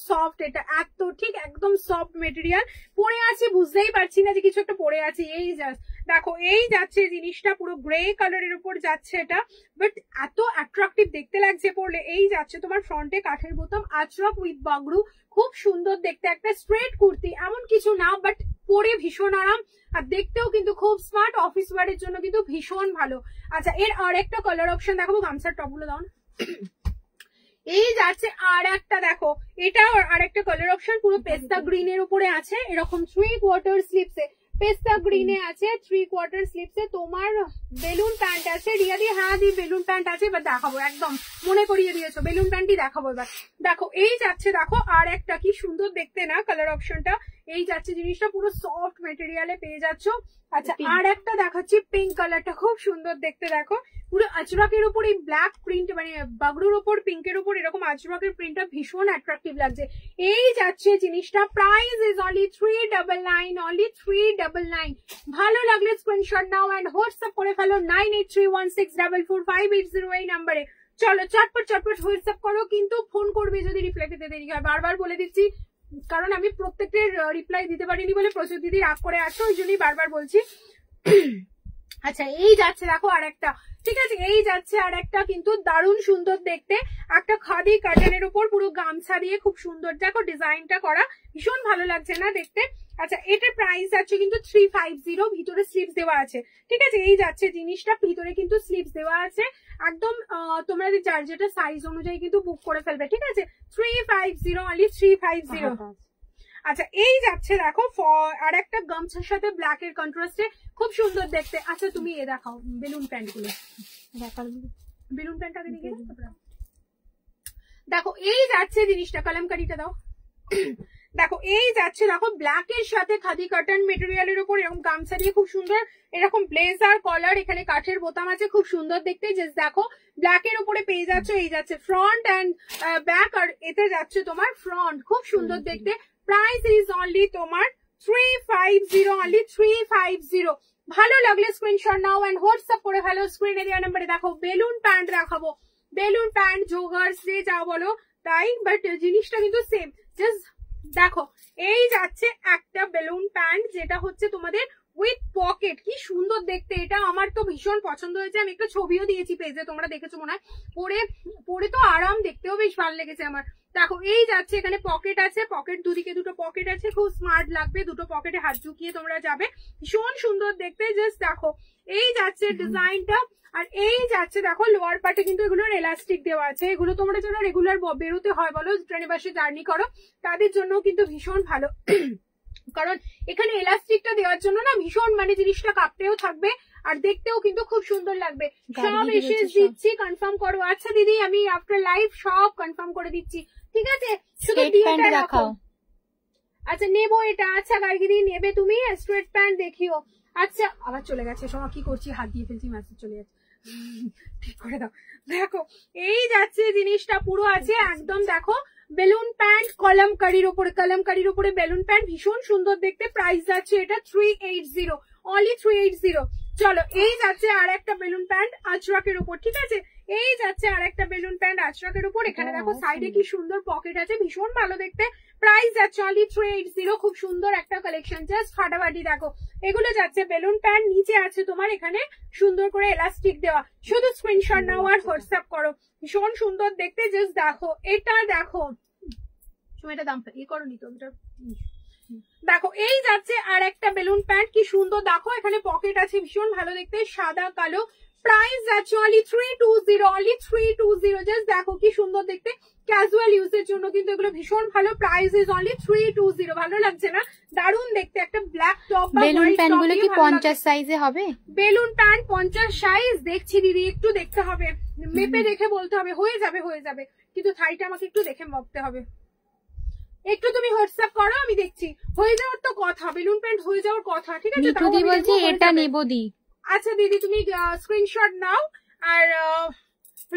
সফট, এটা এত ঠিক একদম সফট মেটেরিয়াল, পরে আছি বুঝতেই পারছি না যে কিছু একটা পরে আছি। এই জাস্ট দেখো এই যাচ্ছে জিনিসটা, পুরো গ্রে কালারের উপর যাচ্ছে এটা, বাট এত অ্যাট্রাকটিভ দেখতে লাগছে পরলে। এই যাচ্ছে তোমার ফ্রন্টে কাঠের বোতাম, আচরক উইথ বাগড়ু, খুব সুন্দর দেখতে, একটা স্ট্রেট কুর্তি, এমন কিছু না, বাট পরে ভীষণ আরাম, আর দেখতেও কিন্তু খুব স্মার্ট, অফিস ওয়ারের জন্য কিন্তু ভীষণ ভালো। আচ্ছা এর আর একটা কালার অপশন দেখাবো, গামছার টপগুলো দাও না। এই যাচ্ছে আর একটা দেখো, এটা আর একটা কালার অপশন, পুরো পেস্তা গ্রিনের উপরে আছে, এরকম 3/4 স্লিপসে, পেস্তা গ্রিনে আছে 3/4 স্লিপসে। তোমার বেলুন প্যান্ট আছে রিয়াদি? হ্যাঁ দি বেলুন প্যান্ট আছে, এবার দেখাবো, একদম মনে করিয়ে দিয়েছো, বেলুন প্যান্টই দেখাবো এবার। দেখো এই যাচ্ছে, দেখো আর একটা কি সুন্দর দেখতে না কালার অপশনটা। এই যাচ্ছে জিনিসটা, পুরো সফট মেটেরিয়ালে পেয়ে যাচ্ছ। আচ্ছা আর একটা দেখাচ্ছি, পিঙ্ক কালারটা খুব সুন্দর দেখতে, দেখো পুরো আজরকের উপর এই ব্ল্যাক প্রিন্ট, মানে বাগড়ুর উপর পিঙ্কের উপর এরকম আজরকের প্রিন্টটা ভীষণ অ্যাট্রাকটিভ লাগছে। এই যাচ্ছে জিনিসটা, প্রাইস ইজ অনলি 399। ভালো লাগলে স্ক্রিনশট নাও এন্ড হোয়াটসঅ্যাপ করে ফেলো 9831644580 এই নাম্বারে। চলো চটপট হোয়াটসঅ্যাপ করো, কিন্তু ফোন করবে যদি রিপ্লাই দিতে দেরি হয়, বারবার বলে দিচ্ছি, কারণ আমি প্রত্যেকটার রিপ্লাই দিতে পারিনি বলে প্রচুর দিদি রাগ করে আসো, ওই জন্যই বারবার বলছি। আচ্ছা এই যাচ্ছে দেখো আর একটা, ঠিক আছে? এই যাচ্ছে আর একটা, কিন্তু দারুণ সুন্দর দেখতে, একটা খাদি কাটানের উপর পুরো গামছা দিয়ে খুব সুন্দর দেখো ডিজাইনটা করা, ভীষণ ভালো লাগছে না দেখতে। আচ্ছা এটার প্রাইস আছে কিন্তু 350, ভিতরে স্লিভস দেওয়া আছে, ঠিক আছে? এই যাচ্ছে জিনিসটা, ভিতরে কিন্তু স্লিভস দেওয়া আছে, একদম তোমরা যার যেটা সাইজ অনুযায়ী কিন্তু বুক করে ফেলবে, ঠিক আছে? 350, অনলি 350। আচ্ছা এই যাচ্ছে দেখো আর একটা গামছার সাথে ব্ল্যাক এর কন্ট্রাস্টে খুব সুন্দর দেখতে। আচ্ছা তুমি এ দেখাও বেলুন প্যান্ট গুলো, বেলুন প্যান্ট আগে দেখে দেখো এই যাচ্ছে জিনিসটা, কালামকারিটা দাও। দেখো এই যাচ্ছে দেখো ব্ল্যাক এর সাথে খাদি কটন মেটেরিয়ালের উপর এরকম গামছা দিয়ে খুব সুন্দর এরকম ব্লেজার কলার, এখানে কাঠের বোতাম আছে, খুব সুন্দর দেখতে। জাস্ট দেখো ব্ল্যাক এর উপরে পেয়ে যাচ্ছে, এই যাচ্ছে ফ্রন্ট এন্ড ব্যাক, আর এতে যাচ্ছে তোমার ফ্রন্ট, খুব সুন্দর দেখতে। প্রাইস ইজ অনলি তোমার 350, অনলি 350। ভালো লাগলে স্ক্রিনশট নাও এন্ড হোয়াটসঅ্যাপ করে ফেলো স্ক্রিনে দেওয়া নাম্বারে। দেখো বেলুন প্যান্ট দেখাবো, বেলুন প্যান্ট জোগার্স যে যা বলো তাই, বাট জিনিসটা কিন্তু সেম। জাস্ট দেখো এই যাচ্ছে একটা বেলুন প্যান্ট যেটা হচ্ছে তোমাদের উইথ পকেট, কি সুন্দর দেখতে। এটা আমার তো ভীষণ পছন্দ হয়েছে, আমি একটা ছবিও দিয়েছি পেজে, তোমরা দেখেছো মনে হয়। পরে তো আরাম, দেখতেও বেশ ভালো লেগেছে আমার। দেখো এই যাচ্ছে এখানে পকেট আছে, পকেট দুদিকে দুটো পকেট আছে, খুব স্মার্ট লাগবে, দুটো পকেটে হাত ঢুকিয়ে তোমরা যাবে, ভীষণ সুন্দর দেখতে। জাস্ট দেখো এই যাচ্ছে ডিজাইনটা। আর এই যাচ্ছে দেখো লোয়ার পার্টে কিন্তু এগুলোর এলাস্টিক দেওয়া আছে, এগুলো তোমরা যারা রেগুলার বেরোতে হয় বলো, ট্রেনে বাসে জার্নি করো, তাদের জন্য কিন্তু ভীষণ ভালো। কারণ এখানে এলাস্টিকটা দেওয়ার জন্য না ভীষণ মানে জিনিসটা কাঁপতেও থাকবে আর দেখতেও কিন্তু খুব সুন্দর লাগবে। সব এসে দিচ্ছি, কনফার্ম করো। আচ্ছা দিদি আমি আফটার লাইভ সব কনফার্ম করে দিচ্ছি, ঠিক আছে? শুধু ডিএটা রাখো। আচ্ছা নেবো এটা। আচ্ছা গার্গিদি নেবে তুমি স্ট্রেট প্যান্ট দেখিও। আচ্ছা আবার চলে গেছে, সময় কি করছি, হাত দিয়ে ফেলছি, মেসেজ চলে যাচ্ছে, ঠিক করে দাও। দেখো এই যাচ্ছে জিনিসটা পুরো আছে একদম, দেখো বেলুন প্যান্ট কলমকারির উপরে বেলুন প্যান্ট, ভীষণ সুন্দর দেখতে। প্রাইস যাচ্ছে এটা 380, অনলি 380। চলো এই যাচ্ছে আর একটা বেলুন প্যান্ট আচরাকের উপর, ঠিক আছে? এই যাচ্ছে আর একটা বেলুন প্যান্ট আচরাকের উপর, এখানে দেখো সাইডে কি সুন্দর পকেট আছে, ভীষণ ভালো দেখতে। প্রাইস যাচ্ছে অনলি 380, খুব সুন্দর একটা কালেকশন, জাস্ট ফাটাফাটি। দেখো এগুলো যাচ্ছে বেলুন প্যান্ট, নিচে আছে তোমার এখানে সুন্দর করে এলাস্টিক দেওয়া। শুধু স্ক্রিনশট নাও আর হোয়াটসঅ্যাপ করো, ভীষণ সুন্দর দেখতে। জাস্ট দেখো এটা, দেখো সময়টা দাম ই করো নি তো, দেখো এই যাচ্ছে আর একটা বেলুন প্যান্ট, কি সুন্দর দেখো এখানে পকেট আছে, ভীষণ ভালো দেখতে, সাদা কালো। প্রাইস যাচ্ছে অনলি 320, অনলি 320। জাস্ট দেখো কি সুন্দর দেখতে, ক্যাজুয়াল ইউজের জন্য কিন্তু এগুলো ভীষণ ভালো। Price is only 320। ভালো লাগছে না? দারুণ দেখতে একটা ব্ল্যাক টপ। বেলুন প্যান্ট গুলো কি 50 সাইজে হবে? বেলুন প্যান্ট 50 সাইজ দেখছি দিদি, একটু দেখতে হবে, মেপে দেখে বলতে হবে। হয়ে যাবে হয়ে যাবে, কিন্তু থাইটা আমাকে একটু দেখে মাপতে হবে। একটু তুমি হোয়াটসঅ্যাপ করো, আমি দেখছি। হয়ে যাওয়ার তো কথা, বেলুন প্যান্ট হয়ে যাওয়ার কথা, ঠিক আছে? দিদি বলছি এটা নেবো দি। আচ্ছা দিদি তুমি স্ক্রিনশট নাও আর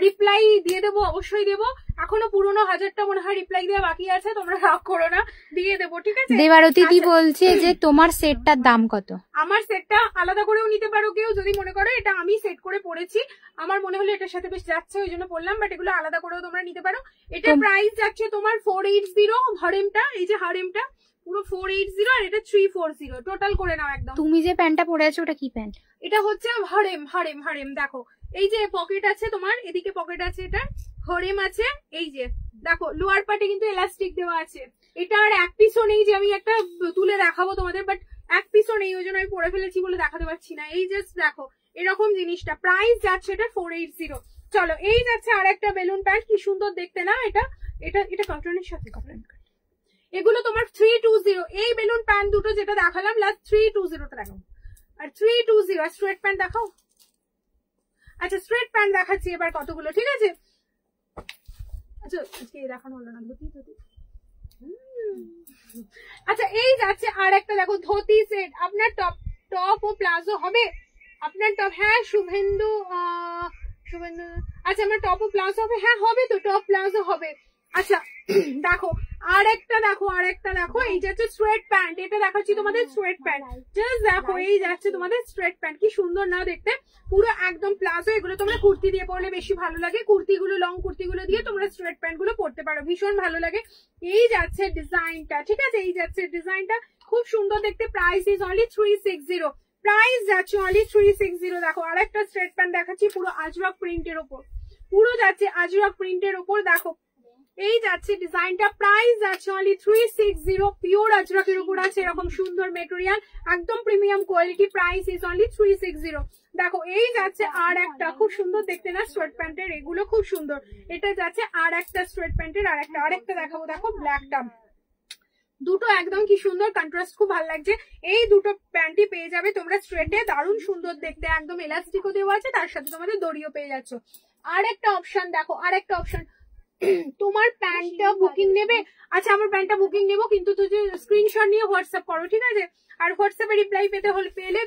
রিপ্লাই দিয়ে দেবো, অবশ্যই দেবো। এখনো পুরনো 1000টা মনে হয় রিপ্লাই দেওয়া বাকি আছে, তোমরা রাগ করো না, দিয়ে দেবো, ঠিক আছে? দেবারতী দি বলছে যে তোমার সেটটার দাম কত? আমার সেটটা আলাদা করেও নিতে পারো কেউ, যদি মনে করো এটা আমি সেট করে পড়েছি, আমার মনে হলো এটার সাথে বেশ যাচ্ছে ওই জন্য পড়লাম, বাট এগুলো আলাদা করেও তোমরা নিতে পারো। এটা প্রাইস যাচ্ছে তোমার 480, হারেমটা, এই যে হারেমটা পুরো 480 আর এটা 340, টোটাল করে নাও একদম। তুমি যে প্যান্টটা পরে আছো ওটা কি প্যান্ট? এটা হচ্ছে হারেম, হারেম, হারেম। দেখো এই যে পকেট আছে তোমার, এদিকে পকেট আছে, এটা হরেম আছে। এই যে দেখো লোয়ার পার্টে কিন্তু এলাস্টিক দেওয়া আছে। এটা আর এক পিসও নেই যে আমি একটা তুলে দেখাবো তোমাদের, বাট এক পিসও নেই, ওই জন্য আমি পরে ফেলেছি বলে দেখাতে পারছি না। এই জাস্ট দেখো এরকম জিনিসটা, প্রাইস যাচ্ছে এটা 480। চলো এই যাচ্ছে আর একটা বেলুন প্যান্ট, কি সুন্দর দেখতে না এটা? এটা এটা কটনের সাথে, কটন। এগুলো তোমার 320। এই বেলুন প্যান্ট দুটো যেটা দেখালাম লাস্ট 320 টাকা, আর 320। আর স্ট্রেট প্যান্ট দেখাও। আচ্ছা স্ট্রেট প্যান্ট দেখাচ্ছি এবার কতগুলো, ঠিক আছে? আচ্ছা আজকে দেখানো হলো না, ধুতি ধুতি। আচ্ছা এই যাচ্ছে আর একটা দেখো ধুতি সেট। আপনার টপ ও প্লাজো হবে? আপনার টপ, হ্যাঁ শুভেন্দু, শুভেন্দু আচ্ছা আমার টপ ও প্লাজো হবে? হ্যাঁ হবে তো, টপ প্লাজো হবে। আচ্ছা দেখো আর একটা, দেখো আর একটা, দেখো এই যাচ্ছে স্ট্রেট প্যান্ট, এটা দেখাচ্ছি তোমাদের স্ট্রেট প্যান্ট। জাস্ট দেখো এই যাচ্ছে তোমাদের স্ট্রেট প্যান্ট, কি সুন্দর না দেখতে, পুরো একদম প্লাজো। এগুলো তোমরা কুর্তি দিয়ে পরলে বেশি ভালো লাগে, কুর্তিগুলো লং কুর্তিগুলো দিয়ে তোমরা স্ট্রেট প্যান্ট গুলো পরতে পারো, ভীষণ ভালো লাগে। এই যাচ্ছে ডিজাইনটা, ঠিক আছে? এই যাচ্ছে ডিজাইনটা, খুব সুন্দর দেখতে। প্রাইস ইজ অনলি 360, প্রাইস যাচ্ছে অনলি 360। দেখো আর একটা স্ট্রেট প্যান্ট দেখাচ্ছি, পুরো আজরাক প্রিন্টের ওপর, পুরো যাচ্ছে আজরাক প্রিন্টের ওপর। দেখো এই যাচ্ছে ডিজাইনটা, প্রাইস যাচ্ছে অনলি 360, পিওর আজরাকের উপর আছে, এরকম সুন্দর মেটেরিয়াল, একদম premium quality. Price is only 360। দেখো এই যাচ্ছে আর একটা, খুব সুন্দর দেখতে না স্ট্রেট প্যান্টের, এগুলো খুব সুন্দর। এটা যাচ্ছে আর একটা স্ট্রেট প্যান্টের, আরেকটা দেখাবো। দেখো ব্ল্যাকটা, দুটো একদম কি সুন্দর কন্ট্রাস্ট, খুব ভালো লাগছে। এই দুটো প্যান্টই পেয়ে যাবে তোমরা স্ট্রেটে, দারুণ সুন্দর দেখতে, একদম এলাস্টিকও দেওয়া আছে, তার সাথে তোমাদের দড়িও পেয়ে যাচ্ছ। আর একটা অপশন দেখো, আর একটা অপশন, তোমার প্যান্টটা বুকিং নেবে, আচ্ছা আমার প্যান্টটা বুকিং নেবো, কিন্তু তুই স্ক্রিনশট নিয়ে হোয়াটসঅ্যাপ করো, ঠিক আছে? আর হোয়াটসঅ্যাপে রিপ্লাই পেতে হলে পেলে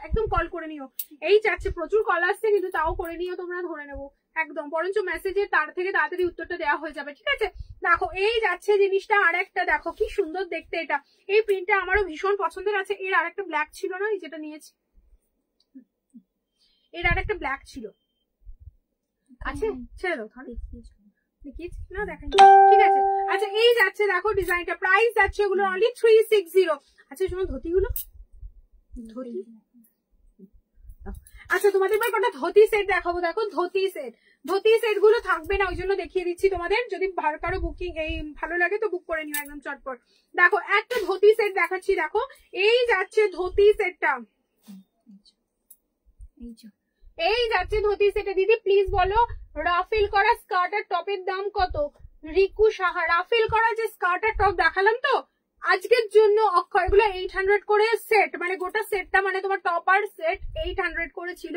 একদম কল করে নিও। এই যাচ্ছে, প্রচুর কল আসছে কিন্তু তাও করে নিও তোমরা, ধরে নেবো একদম, বরঞ্চ মেসেজে তার থেকে তাড়াতাড়ি উত্তরটা দেওয়া হয়ে যাবে, ঠিক আছে? দেখো এই যাচ্ছে জিনিসটা, আর একটা দেখো কি সুন্দর দেখতে এটা, এই প্রিন্টটা আমারও ভীষণ পছন্দের আছে। এর আর একটা ব্ল্যাক ছিল না, যেটা নিয়েছি, এর আর একটা ব্ল্যাক ছিল, আছে ছেড়ে দাও, দেখিয়েছি না, দেখাই, ঠিক আছে? আচ্ছা এই যাচ্ছে দেখো ডিজাইনটা, প্রাইস যাচ্ছে এগুলো অনলি 360। আচ্ছা শোনো ধুতিগুলো, ধুতি, আচ্ছা তোমাদের এবার কটা ধুতি সেট দেখাবো। দেখো ধুতি সেট, ধুতি সেট গুলো থাকবে না, ওই জন্য দেখিয়ে দিচ্ছি তোমাদের, যদি কারো বুকিং এই ভালো লাগে তো বুক করে নিও একদম চটপট। দেখো একটা ধুতি সেট দেখাচ্ছি, দেখো এই যাচ্ছে ধুতি সেটটা, এই যাচ্ছে ধুতি সেটে। দিদি প্লিজ বলো রাফেল করা স্কার্ট আর টপের দাম কত? রিকু সাহা, রাফেল করা যে স্কার্ট আর টপ দেখালাম তো আজকের জন্য অক্ষয়, এগুলো 800 করে সেট, মানে গোটা সেটটা, মানে তোমার টপ আর সেট 800 করে ছিল,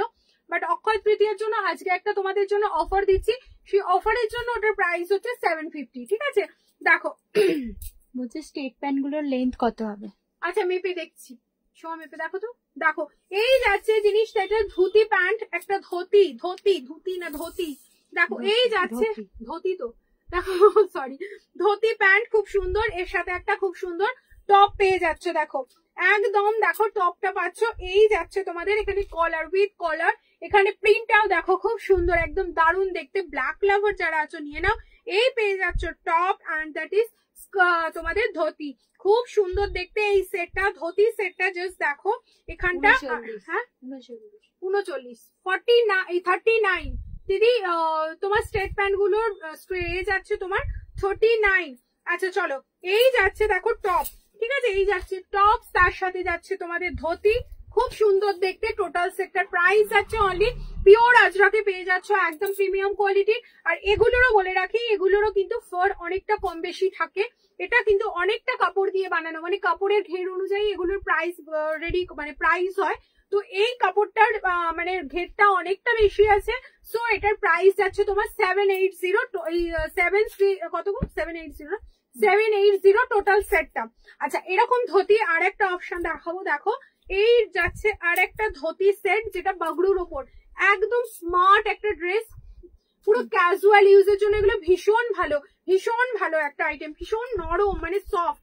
বাট অক্ষয় তৃতীয়ার জন্য আজকে একটা তোমাদের জন্য অফার দিচ্ছি, সেই অফারের জন্য ওটার প্রাইস হচ্ছে 750, ঠিক আছে? দেখো বলছে স্টেট প্যান্ট গুলোর লেন্থ কত হবে? আচ্ছা মেপে দেখছি, সময় মেপে দেখো তো। দেখো এই যাচ্ছে জিনিসটা, এটা ধুতি প্যান্ট, একটা ধুতি, ধুতি ধুতি না ধুতি, দেখো এই যাচ্ছে ধুতি, তো দেখো সরি, ধুতি প্যান্ট খুব সুন্দর, এর সাথে একটা খুব সুন্দর টপ পেয়ে যাচ্ছ, দেখো একদম, দেখো টপটা পাচ্ছ, এই যাচ্ছে তোমাদের এখানে কলার উইথ কলার, এখানে প্রিন্টটাও দেখো খুব সুন্দর, একদম দারুণ দেখতে, ব্ল্যাক লাভার যারা আছো নিয়ে নাও। এই পেয়ে যাচ্ছ টপ অ্যান্ড দ্যাট ইজ তোমাদের ধুতি, খুব সুন্দর দেখতে এই সেটটা, ধুতি সেটটা জাস্ট দেখো এখানটা, হ্যাঁ 39 39 দিদি, তোমার স্ট্রেট প্যান্ট গুলোর এই যাচ্ছে তোমার 39। আচ্ছা চলো এই যাচ্ছে দেখো টপ, ঠিক আছে? এই যাচ্ছে টপ, তার সাথে যাচ্ছে তোমাদের ধুতি, খুব সুন্দর দেখতে, টোটাল সেটটার প্রাইস যাচ্ছে অনলি, পিওর আজরাকে পেয়ে যাচ্ছ, একদম প্রিমিয়াম কোয়ালিটি। আর এগুলোরও বলে রাখি, এগুলোরও কিন্তু ফার অনেকটা কম বেশি থাকে, এটা কিন্তু অনেকটা কাপড় দিয়ে বানানো, মানে কাপড়ের ঘের অনুযায়ী এগুলোর প্রাইস রেডি, মানে প্রাইস হয়, তো এই কাপড়টার মানে ঘেরটা অনেকটা বেশি আছে, সো এটার প্রাইস যাচ্ছে তোমার 780, এই 73 কত 780 টোটাল সেটটা। আচ্ছা এরকম ধুতি আর একটা অপশন দেখাবো, দেখো এই যাচ্ছে আর একটা ধুতি সেট, যেটা বাগড়ুর ওপর, একদম স্মার্ট একটা ড্রেস, পুরো ক্যাজুয়াল ইউজের জন্য এগুলো ভীষণ ভালো একটা আইটেম, ভীষণ নরম, মানে সফট।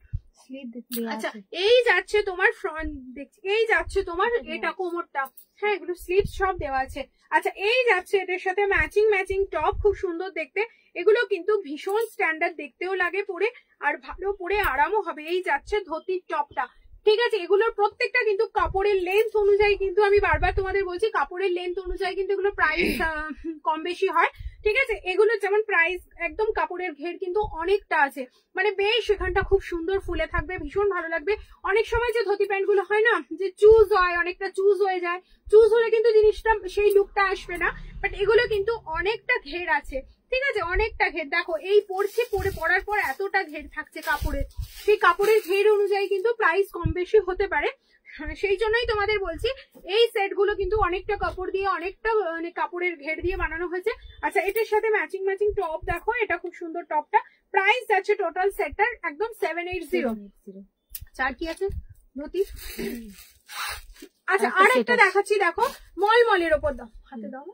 আচ্ছা এই যাচ্ছে তোমার ফ্রন্ট, দেখছি এই যাচ্ছে তোমার এটা কোমরটা, হ্যাঁ এগুলো স্লিভস সব দেওয়া আছে। আচ্ছা এই যাচ্ছে এটার সাথে ম্যাচিং টপ, খুব সুন্দর দেখতে, এগুলো কিন্তু ভীষণ স্ট্যান্ডার্ড দেখতেও লাগে পরে, আর ভালো পরে আরামও হবে। এই যাচ্ছে ধুতির টপটা, ঠিক আছে? এগুলোর প্রত্যেকটা কিন্তু কাপড়ের লেন্থ অনুযায়ী, কিন্তু আমি বারবার তোমাদের বলছি কাপড়ের লেন্থ অনুযায়ী কিন্তু এগুলো প্রাইস কম বেশি হয়, ঠিক আছে? এগুলো যেমন প্রাইস একদম, কাপড়ের ঘের কিন্তু অনেকটা আছে, মানে বেশ এখানটা খুব সুন্দর ফুলে থাকবে, ভীষণ ভালো লাগবে। অনেক সময় যে ধুতি প্যান্ট গুলো হয় না, যে চুজ হয়, অনেকটা চুজ হয়ে যায়, চুজ হলে কিন্তু জিনিসটা সেই লুকটা আসবে না, বাট এগুলো কিন্তু অনেকটা ঘের আছে, ঠিক আছে? অনেকটা ঘের, দেখো এই পরছি, পরার পর এতটা ঘের থাকছে কাপড়ের, সেই কাপড়ের ঘের অনুযায়ী কিন্তু প্রাইস কম বেশি হতে পারে, সেই জন্যই তোমাদের বলছি এই সেট গুলো কিন্তু অনেকটা কাপড় দিয়ে, অনেকটা মানে কাপড়ের ঘের দিয়ে বানানো হয়েছে। আচ্ছা এটার সাথে ম্যাচিং টপ দেখো, এটা খুব সুন্দর টপটা, প্রাইস যাচ্ছে টোটাল সেটটার একদম 780। চার কি আছে ধুতি। আচ্ছা আর একটা দেখাচ্ছি, দেখো মলমলের ওপর, দাও হাতে দাও,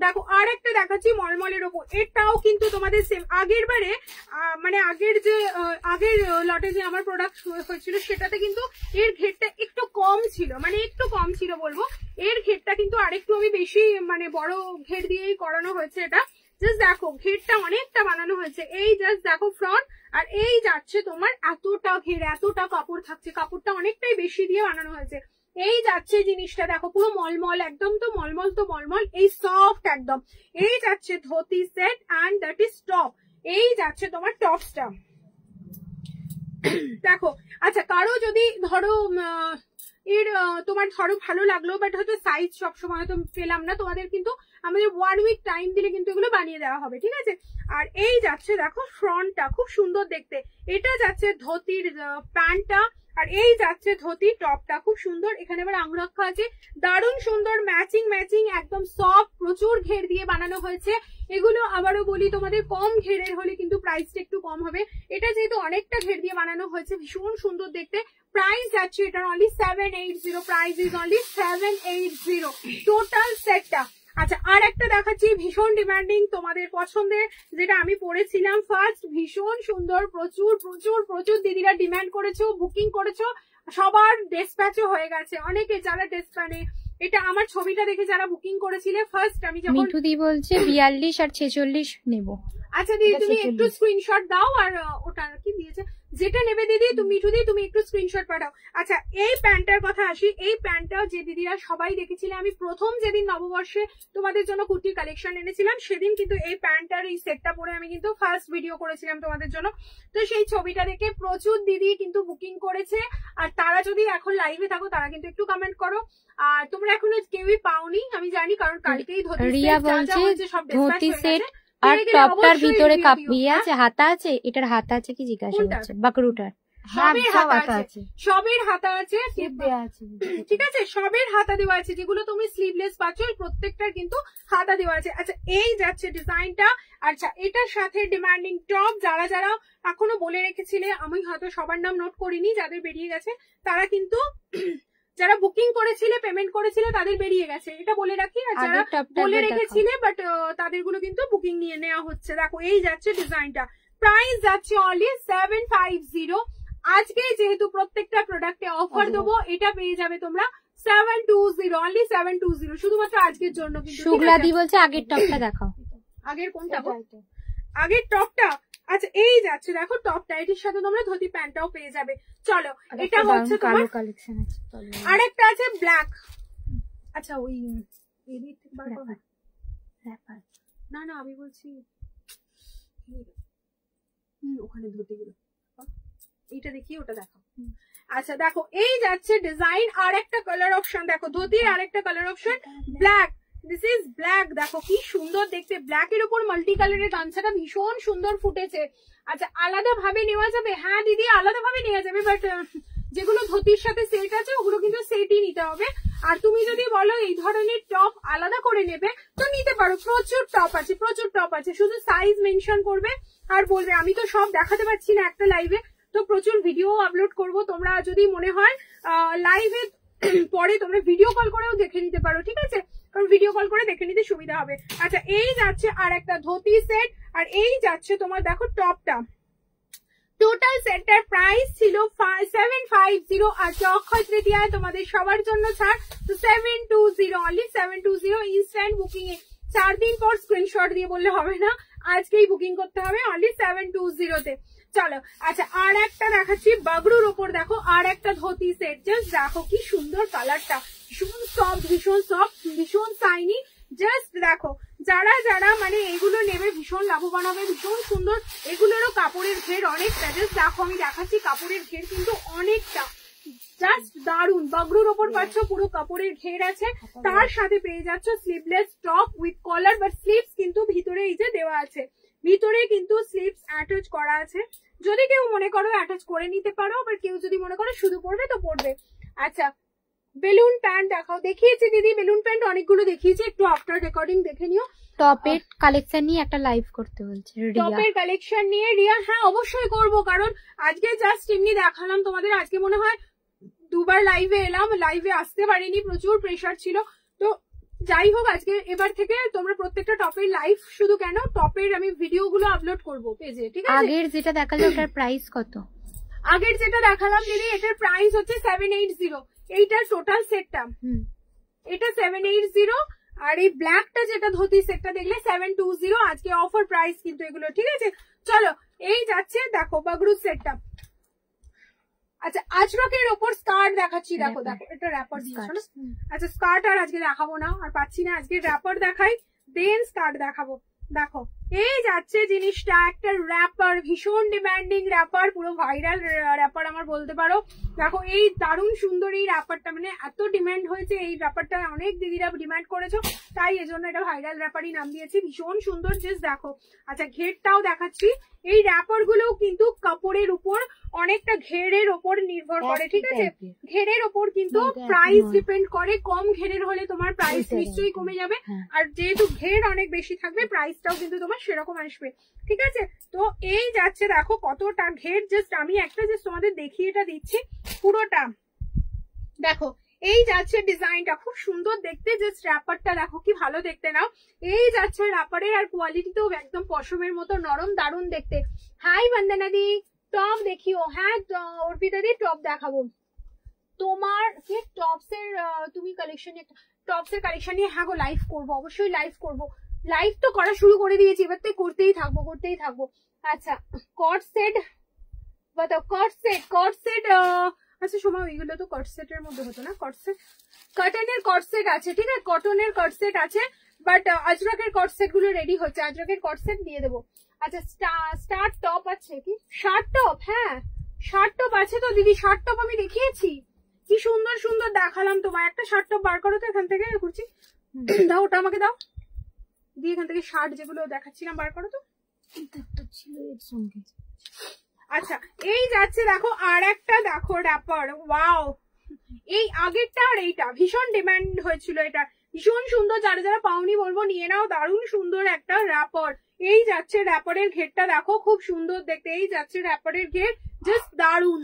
দেখো আর একটা দেখাচ্ছি মলমলের ওপর, এটাও কিন্তু তোমাদের সেম, আগের বারে মানে আগের লটে যে আমার প্রোডাক্ট হয়েছিল সেটাতে কিন্তু এর ঘেরটা একটু কম ছিল, মানে একটু কম ছিল বলবো, এর ঘেরটা কিন্তু আরেকটু আমি বেশি মানে বড় ঘের দিয়েই করানো হয়েছে। এটা জাস্ট দেখো ঘেরটা অনেকটা বানানো হয়েছে, এই জাস্ট দেখো ফ্রন্ট, আর এই যাচ্ছে তোমার এতটা ঘের, এতটা কাপড় থাকছে, কাপড়টা অনেকটাই বেশি দিয়ে বানানো হয়েছে। এই যাচ্ছে জিনিসটা দেখো পুরো মলমল, একদম তো মলমল, এই সফট একদম। এই যাচ্ছে dhoti set and that is top, এই যাচ্ছে তোমার টপসটা দেখো। আচ্ছা কারো যদি ধরো এর তোমার ধরো ভালো লাগলো, বাট হয়তো সাইজ সবসময় হয়তো পেলাম না, তোমাদের কিন্তু আমাদের 1 উইক টাইম দিলে কিন্তু এগুলো বানিয়ে দেওয়া হবে, ঠিক আছে। আর এই যাচ্ছে দেখো ফ্রন্টটা খুব সুন্দর দেখতে, এটা যাচ্ছে ধুতির প্যান্টটা, আর এই যাচ্ছে ধুতি টপটা খুব সুন্দর। এখানে আবার আংরক্ষা আছে, দারুণ সুন্দর ম্যাচিং ম্যাচিং, একদম সফট, প্রচুর ঘের দিয়ে বানানো হয়েছে এগুলো। আবারও বলি তোমাদের কম ঘেরের হলে কিন্তু প্রাইসটা একটু কম হবে, এটা যেহেতু অনেকটা ঘের দিয়ে বানানো হয়েছে ভীষণ সুন্দর দেখতে। প্রাইস যাচ্ছে এটা only 780, price is only 780 total সেটটা। আচ্ছা আর একটা দেখাচ্ছি ভীষণ ডিমান্ডিং তোমাদের পছন্দের, যেটা আমি পরেছিলাম ফার্স্ট, ভীষণ সুন্দর, প্রচুর প্রচুর প্রচুর দিদিরা ডিমান্ড করেছো, বুকিং করেছো, সবার ডেসপ্যাচও হয়ে গেছে, অনেকে যারা ডেসপ্যানে এটা আমার ছবিটা দেখে যারা বুকিং করেছিলে ফার্স্ট, আমি যখন মিঠু দি বলছে 42 আর 46 নেব। আচ্ছা দিদি তুমি একটু স্ক্রিনশট দাও, আর ওটা কি দিয়েছে যেটা নেবে দিদি তুমি, মিঠু দি তুমি একটু স্ক্রিনশট পাঠাও। আচ্ছা এই প্যান্টটার কথা আসি, এই প্যান্টটা যে দিদিরা সবাই দেখেছিলে, আমি প্রথম যেদিন নববর্ষে তোমাদের জন্য কুর্তির কালেকশন এনেছিলাম সেদিন কিন্তু এই প্যান্টটার এই সেটটা পরে আমি কিন্তু ফার্স্ট ভিডিও করেছিলাম তোমাদের জন্য, তো সেই ছবিটা দেখে প্রচুর দিদি কিন্তু বুকিং করেছে। আর তারা যদি এখন লাইভে থাকো তারা কিন্তু একটু কমেন্ট করো, আর তোমরা এখনো কেউই পাওনি আমি জানি, কারণ কালকেই রিয়া বলছে ধুতি সেট আর টপটার ভিতরে কাপিয়ে আছে, হাতা আছে, এটার হাতা আছে কি জিজ্ঞাসা করছে বাকরুটার। সবের হাতা আছে, সবের হাতা আছে, ঠিক আছে, সবের হাতা দেওয়া আছে, যেগুলো তুমি স্লিভলেস পাচ্ছ প্রত্যেকটার কিন্তু হাতা দেওয়া আছে। আচ্ছা এই যাচ্ছে ডিজাইনটা। আচ্ছা এটার সাথে ডিমান্ডিং টপ যারা যারা এখনো বলে রেখেছিলে, আমি হয়তো সবার নাম নোট করিনি, যাদের বেরিয়ে গেছে তারা কিন্তু যারা বুকিং করেছিলে পেমেন্ট করেছিলে তাদের বেরিয়ে গেছে, এটা বলে রাখি। আর যারা বলে রেখেছিলে বাট তাদেরগুলো কিন্তু বুকিং নিয়ে নেওয়া হচ্ছে। দেখো এই যাচ্ছে ডিজাইনটা, প্রাইস যাচ্ছে অনলি 750। আজকে যেহেতু প্রত্যেকটা প্রোডাক্টে অফার দেবো, এটা পেয়ে যাবে তোমরা 720, অনলি 720 শুধুমাত্র আজকের জন্য। কিন্তু শুক্লাদি বলছে আগের টপটা দেখাও। আগের কোনটা? আগের টপটা। আচ্ছা এই যাচ্ছে দেখো টপটা, এটির সাথে তোমরা ধুতি প্যান্টটাও পেয়ে যাবে। চলো এটা হচ্ছে তোমার কালেকশন আছে, আরেকটা আছে ব্ল্যাক। আচ্ছা ওই এদিক থেকে বার করবে না, না আমি বলছি ওখানে ধুতিগুলো, এইটা দেখি ওটা দেখো। আচ্ছা দেখো এই যাচ্ছে ডিজাইন, আর একটা কালার অপশন দেখো, ধুতির আরেকটা colour option black, this is black. দেখো কি সুন্দর দেখতে, ব্ল্যাক এর উপর মাল্টি কালারের গামছাটা ভীষণ সুন্দর ফুটেছে। আচ্ছা আলাদা ভাবে নেওয়া যাবে, হ্যাঁ দিদি আলাদা ভাবে নেওয়া যাবে, বাট যেগুলো ধুতির সাথে সেট আছে ওগুলো কিন্তু সেটই নিতে হবে। আর তুমি যদি বলো এই ধরনের টপ আলাদা করে নেবে তো নিতে পারো, প্রচুর টপ আছে, প্রচুর টপ আছে, শুধু সাইজ মেনশন করবে আর বলবে। আমি তো সব দেখাতে পারছি না একটা লাইভে, তো প্রচুর ভিডিও আপলোড করব, তোমরা যদি মনে হয় লাইভে পরে তোমরা ভিডিও কল করেও দেখে নিতে পারো, ঠিক আছে, কারণ ভিডিও কল করে দেখে নিতে সুবিধা হবে। আচ্ছা এই যাচ্ছে আর একটা ধুতি সেট, আর এই যাচ্ছে তোমার দেখো টপটা। টোটাল সেটটার প্রাইস ছিল 750, আর অক্ষয় তৃতীয়ায় তোমাদের সবার জন্য ছাড়, তো 720, অনলি 720 ইনস্ট্যান্ট বুকিং এ। 4 দিন পর স্ক্রিনশট দিয়ে বললে হবে না, আজকেই বুকিং করতে হবে অনলি 720 তে। চলো আচ্ছা আর একটা দেখাচ্ছি বাগরুর ওপর, দেখো আর একটা ধুতি সেট, জাস্ট দেখো কি সুন্দর কালারটা, ভীষণ সফট, ভীষণ সফট, ভীষণ শাইনি, জাস্ট দেখো যারা যারা মানে এগুলো নেবে ভীষণ লাভবান হবে, ভীষণ সুন্দর। এগুলোরও কাপড়ের ঘের অনেকটা, জাস্ট দেখো আমি দেখাচ্ছি কাপড়ের ঘের কিন্তু অনেকটা, জাস্ট দারুন। বাগরুর ওপর পাচ্ছ পুরো কাপড়ের ঘের আছে, তার সাথে পেয়ে যাচ্ছ sleeveless top with collar, but sleeves কিন্তু ভিতরে এই যে দেওয়া আছে, ভিতরে কিন্তু স্লিভস অ্যাটাচ করা আছে। যদি কেউ মনে করো অ্যাটাচ করে নিতে পারো, আবার কেউ যদি মনে করো শুধু পরবে তো পরবে। আচ্ছা বেলুন প্যান্ট দেখাও, দেখিয়েছি দিদি বেলুন প্যান্ট অনেকগুলো দেখিয়েছি, একটু আফটার রেকর্ডিং দেখে নিও। টপের কালেকশন নিয়ে একটা লাইভ করতে বলছে টপের কালেকশন নিয়ে রিয়া, হ্যাঁ অবশ্যই করব, কারণ আজকে জাস্ট এমনি দেখালাম তোমাদের, আজকে মনে হয় দুবার লাইভে এলাম, লাইভে আসতে পারিনি, প্রচুর প্রেশার ছিল। তো যাই হোক আজকে এবার থেকে তোমরা প্রত্যেকটা টপের লাইভ, শুধু কেন টপের আমি ভিডিও গুলো আপলোড করবো পেজে, ঠিক আছে। আগের যেটা দেখালো ওটার প্রাইস কত? আগের যেটা দেখালাম দিদি এটার প্রাইস হচ্ছে 780, এইটার টোটাল সেটটা এটা 780, আর এই ব্ল্যাকটা যেটা ধুতি সেটটা দেখলে 720, আজকে অফার প্রাইস কিন্তু এগুলো, ঠিক আছে। চলো এই যাচ্ছে দেখো বাগরু সেটটা। আচ্ছা আজরকের ওপর স্কার্ট দেখাচ্ছি, দেখো দেখো এটা র্যাপার দিয়েছো না। আচ্ছা স্কার্ট আর আজকে দেখাবো না, আর পাচ্ছি না, আজকে র্যাপার দেখাই দেন স্কার্ট দেখাবো। দেখো এই যাচ্ছে জিনিসটা একটা র্যাপার, ভীষণ ডিমান্ডিং র্যাপার, পুরো ভাইরাল র্যাপার আমার বলতে পারো। দেখো এই দারুণ সুন্দর এই র্যাপারটা, মানে এত ডিমান্ড হয়েছে এই র্যাপারটা, অনেক দিদিরা ডিমান্ড করেছো, তাই এজন্য এটা ভাইরাল র্যাপারই নাম দিয়েছি। ভীষণ সুন্দর জাস্ট দেখো। আচ্ছা ঘেরটাও দেখাচ্ছি। এই র্যাপার গুলো কিন্তু কাপড়ের উপর অনেকটা ঘেরের ওপর নির্ভর করে, ঠিক আছে? ঘেরের ওপর কিন্তু প্রাইস ডিপেন্ড করে, কম ঘেরের হলে তোমার প্রাইস নিশ্চয়ই কমে যাবে, আর যেহেতু ঘের অনেক বেশি থাকবে প্রাইসটাও কিন্তু তোমার সেরকম আসবে, ঠিক আছে? তো এই যাচ্ছে দেখো কতটা ঘের, জাস্ট আমি একটা জাস্ট তোমাদের দেখিয়ে এটা দিচ্ছি পুরোটা। দেখো এই যাচ্ছে ডিজাইনটা, খুব সুন্দর দেখতে, জাস্ট র্যাপারটা দেখো কি ভালো দেখতে নাও। এই যাচ্ছে র্যাপারের, আর কোয়ালিটি তো একদম পশমের মতো নরম, দারুণ দেখতে। হাই বন্দনা দি, টপ দেখিও। হ্যাঁ অর্পিতা দি টপ দেখাবো তোমার, কি টপস এর তুমি কালেকশন, টপস এর কালেকশন নিয়ে হ্যাঁ গো লাইভ করবো, অবশ্যই লাইভ করবো, লাইভ তো করা শুরু করে দিয়েছি, এবার তো করতেই থাকবো। আচ্ছা কট সেট বাতাও, কট সেট আচ্ছা সময় ওইগুলো তো কট সেটের মধ্যে হতো না, কট সেট কটনের কট সেট আছে, ঠিক আছে? কটনের কট সেট আছে, বাট আজরাকের কট সেট গুলো রেডি হচ্ছে, আজরাকের কট সেট দিয়ে দেবো। আচ্ছা স্টার্ট টপ আছে কি, শার্ট টপ? হ্যাঁ শার্ট টপ আছে তো দিদি, শার্ট টপ আমি দেখিয়েছি, কি সুন্দর সুন্দর দেখালাম তোমায়। একটা শার্ট টপ বার করো তো এখান থেকে, করছি দাও, ওটা আমাকে দাও, দিয়ে এখান থেকে শার্ট যেগুলো দেখাচ্ছিলাম বার করো তো, ছিল এর সঙ্গে। আচ্ছা এই যাচ্ছে দেখো আর একটা, দেখো র্যাপার, ওয়াও, এই আগেরটা আর এইটা ভীষণ ডিমান্ড হয়েছিল, এটা ভীষণ সুন্দর, যারা যারা পাওনি বলবো নিয়ে নাও, দারুণ সুন্দর একটা র্যাপার। এই যাচ্ছে র্যাপারের ঘেরটা দেখো, খুব সুন্দর দেখতে, এই যাচ্ছে র্যাপারের ঘের, জাস্ট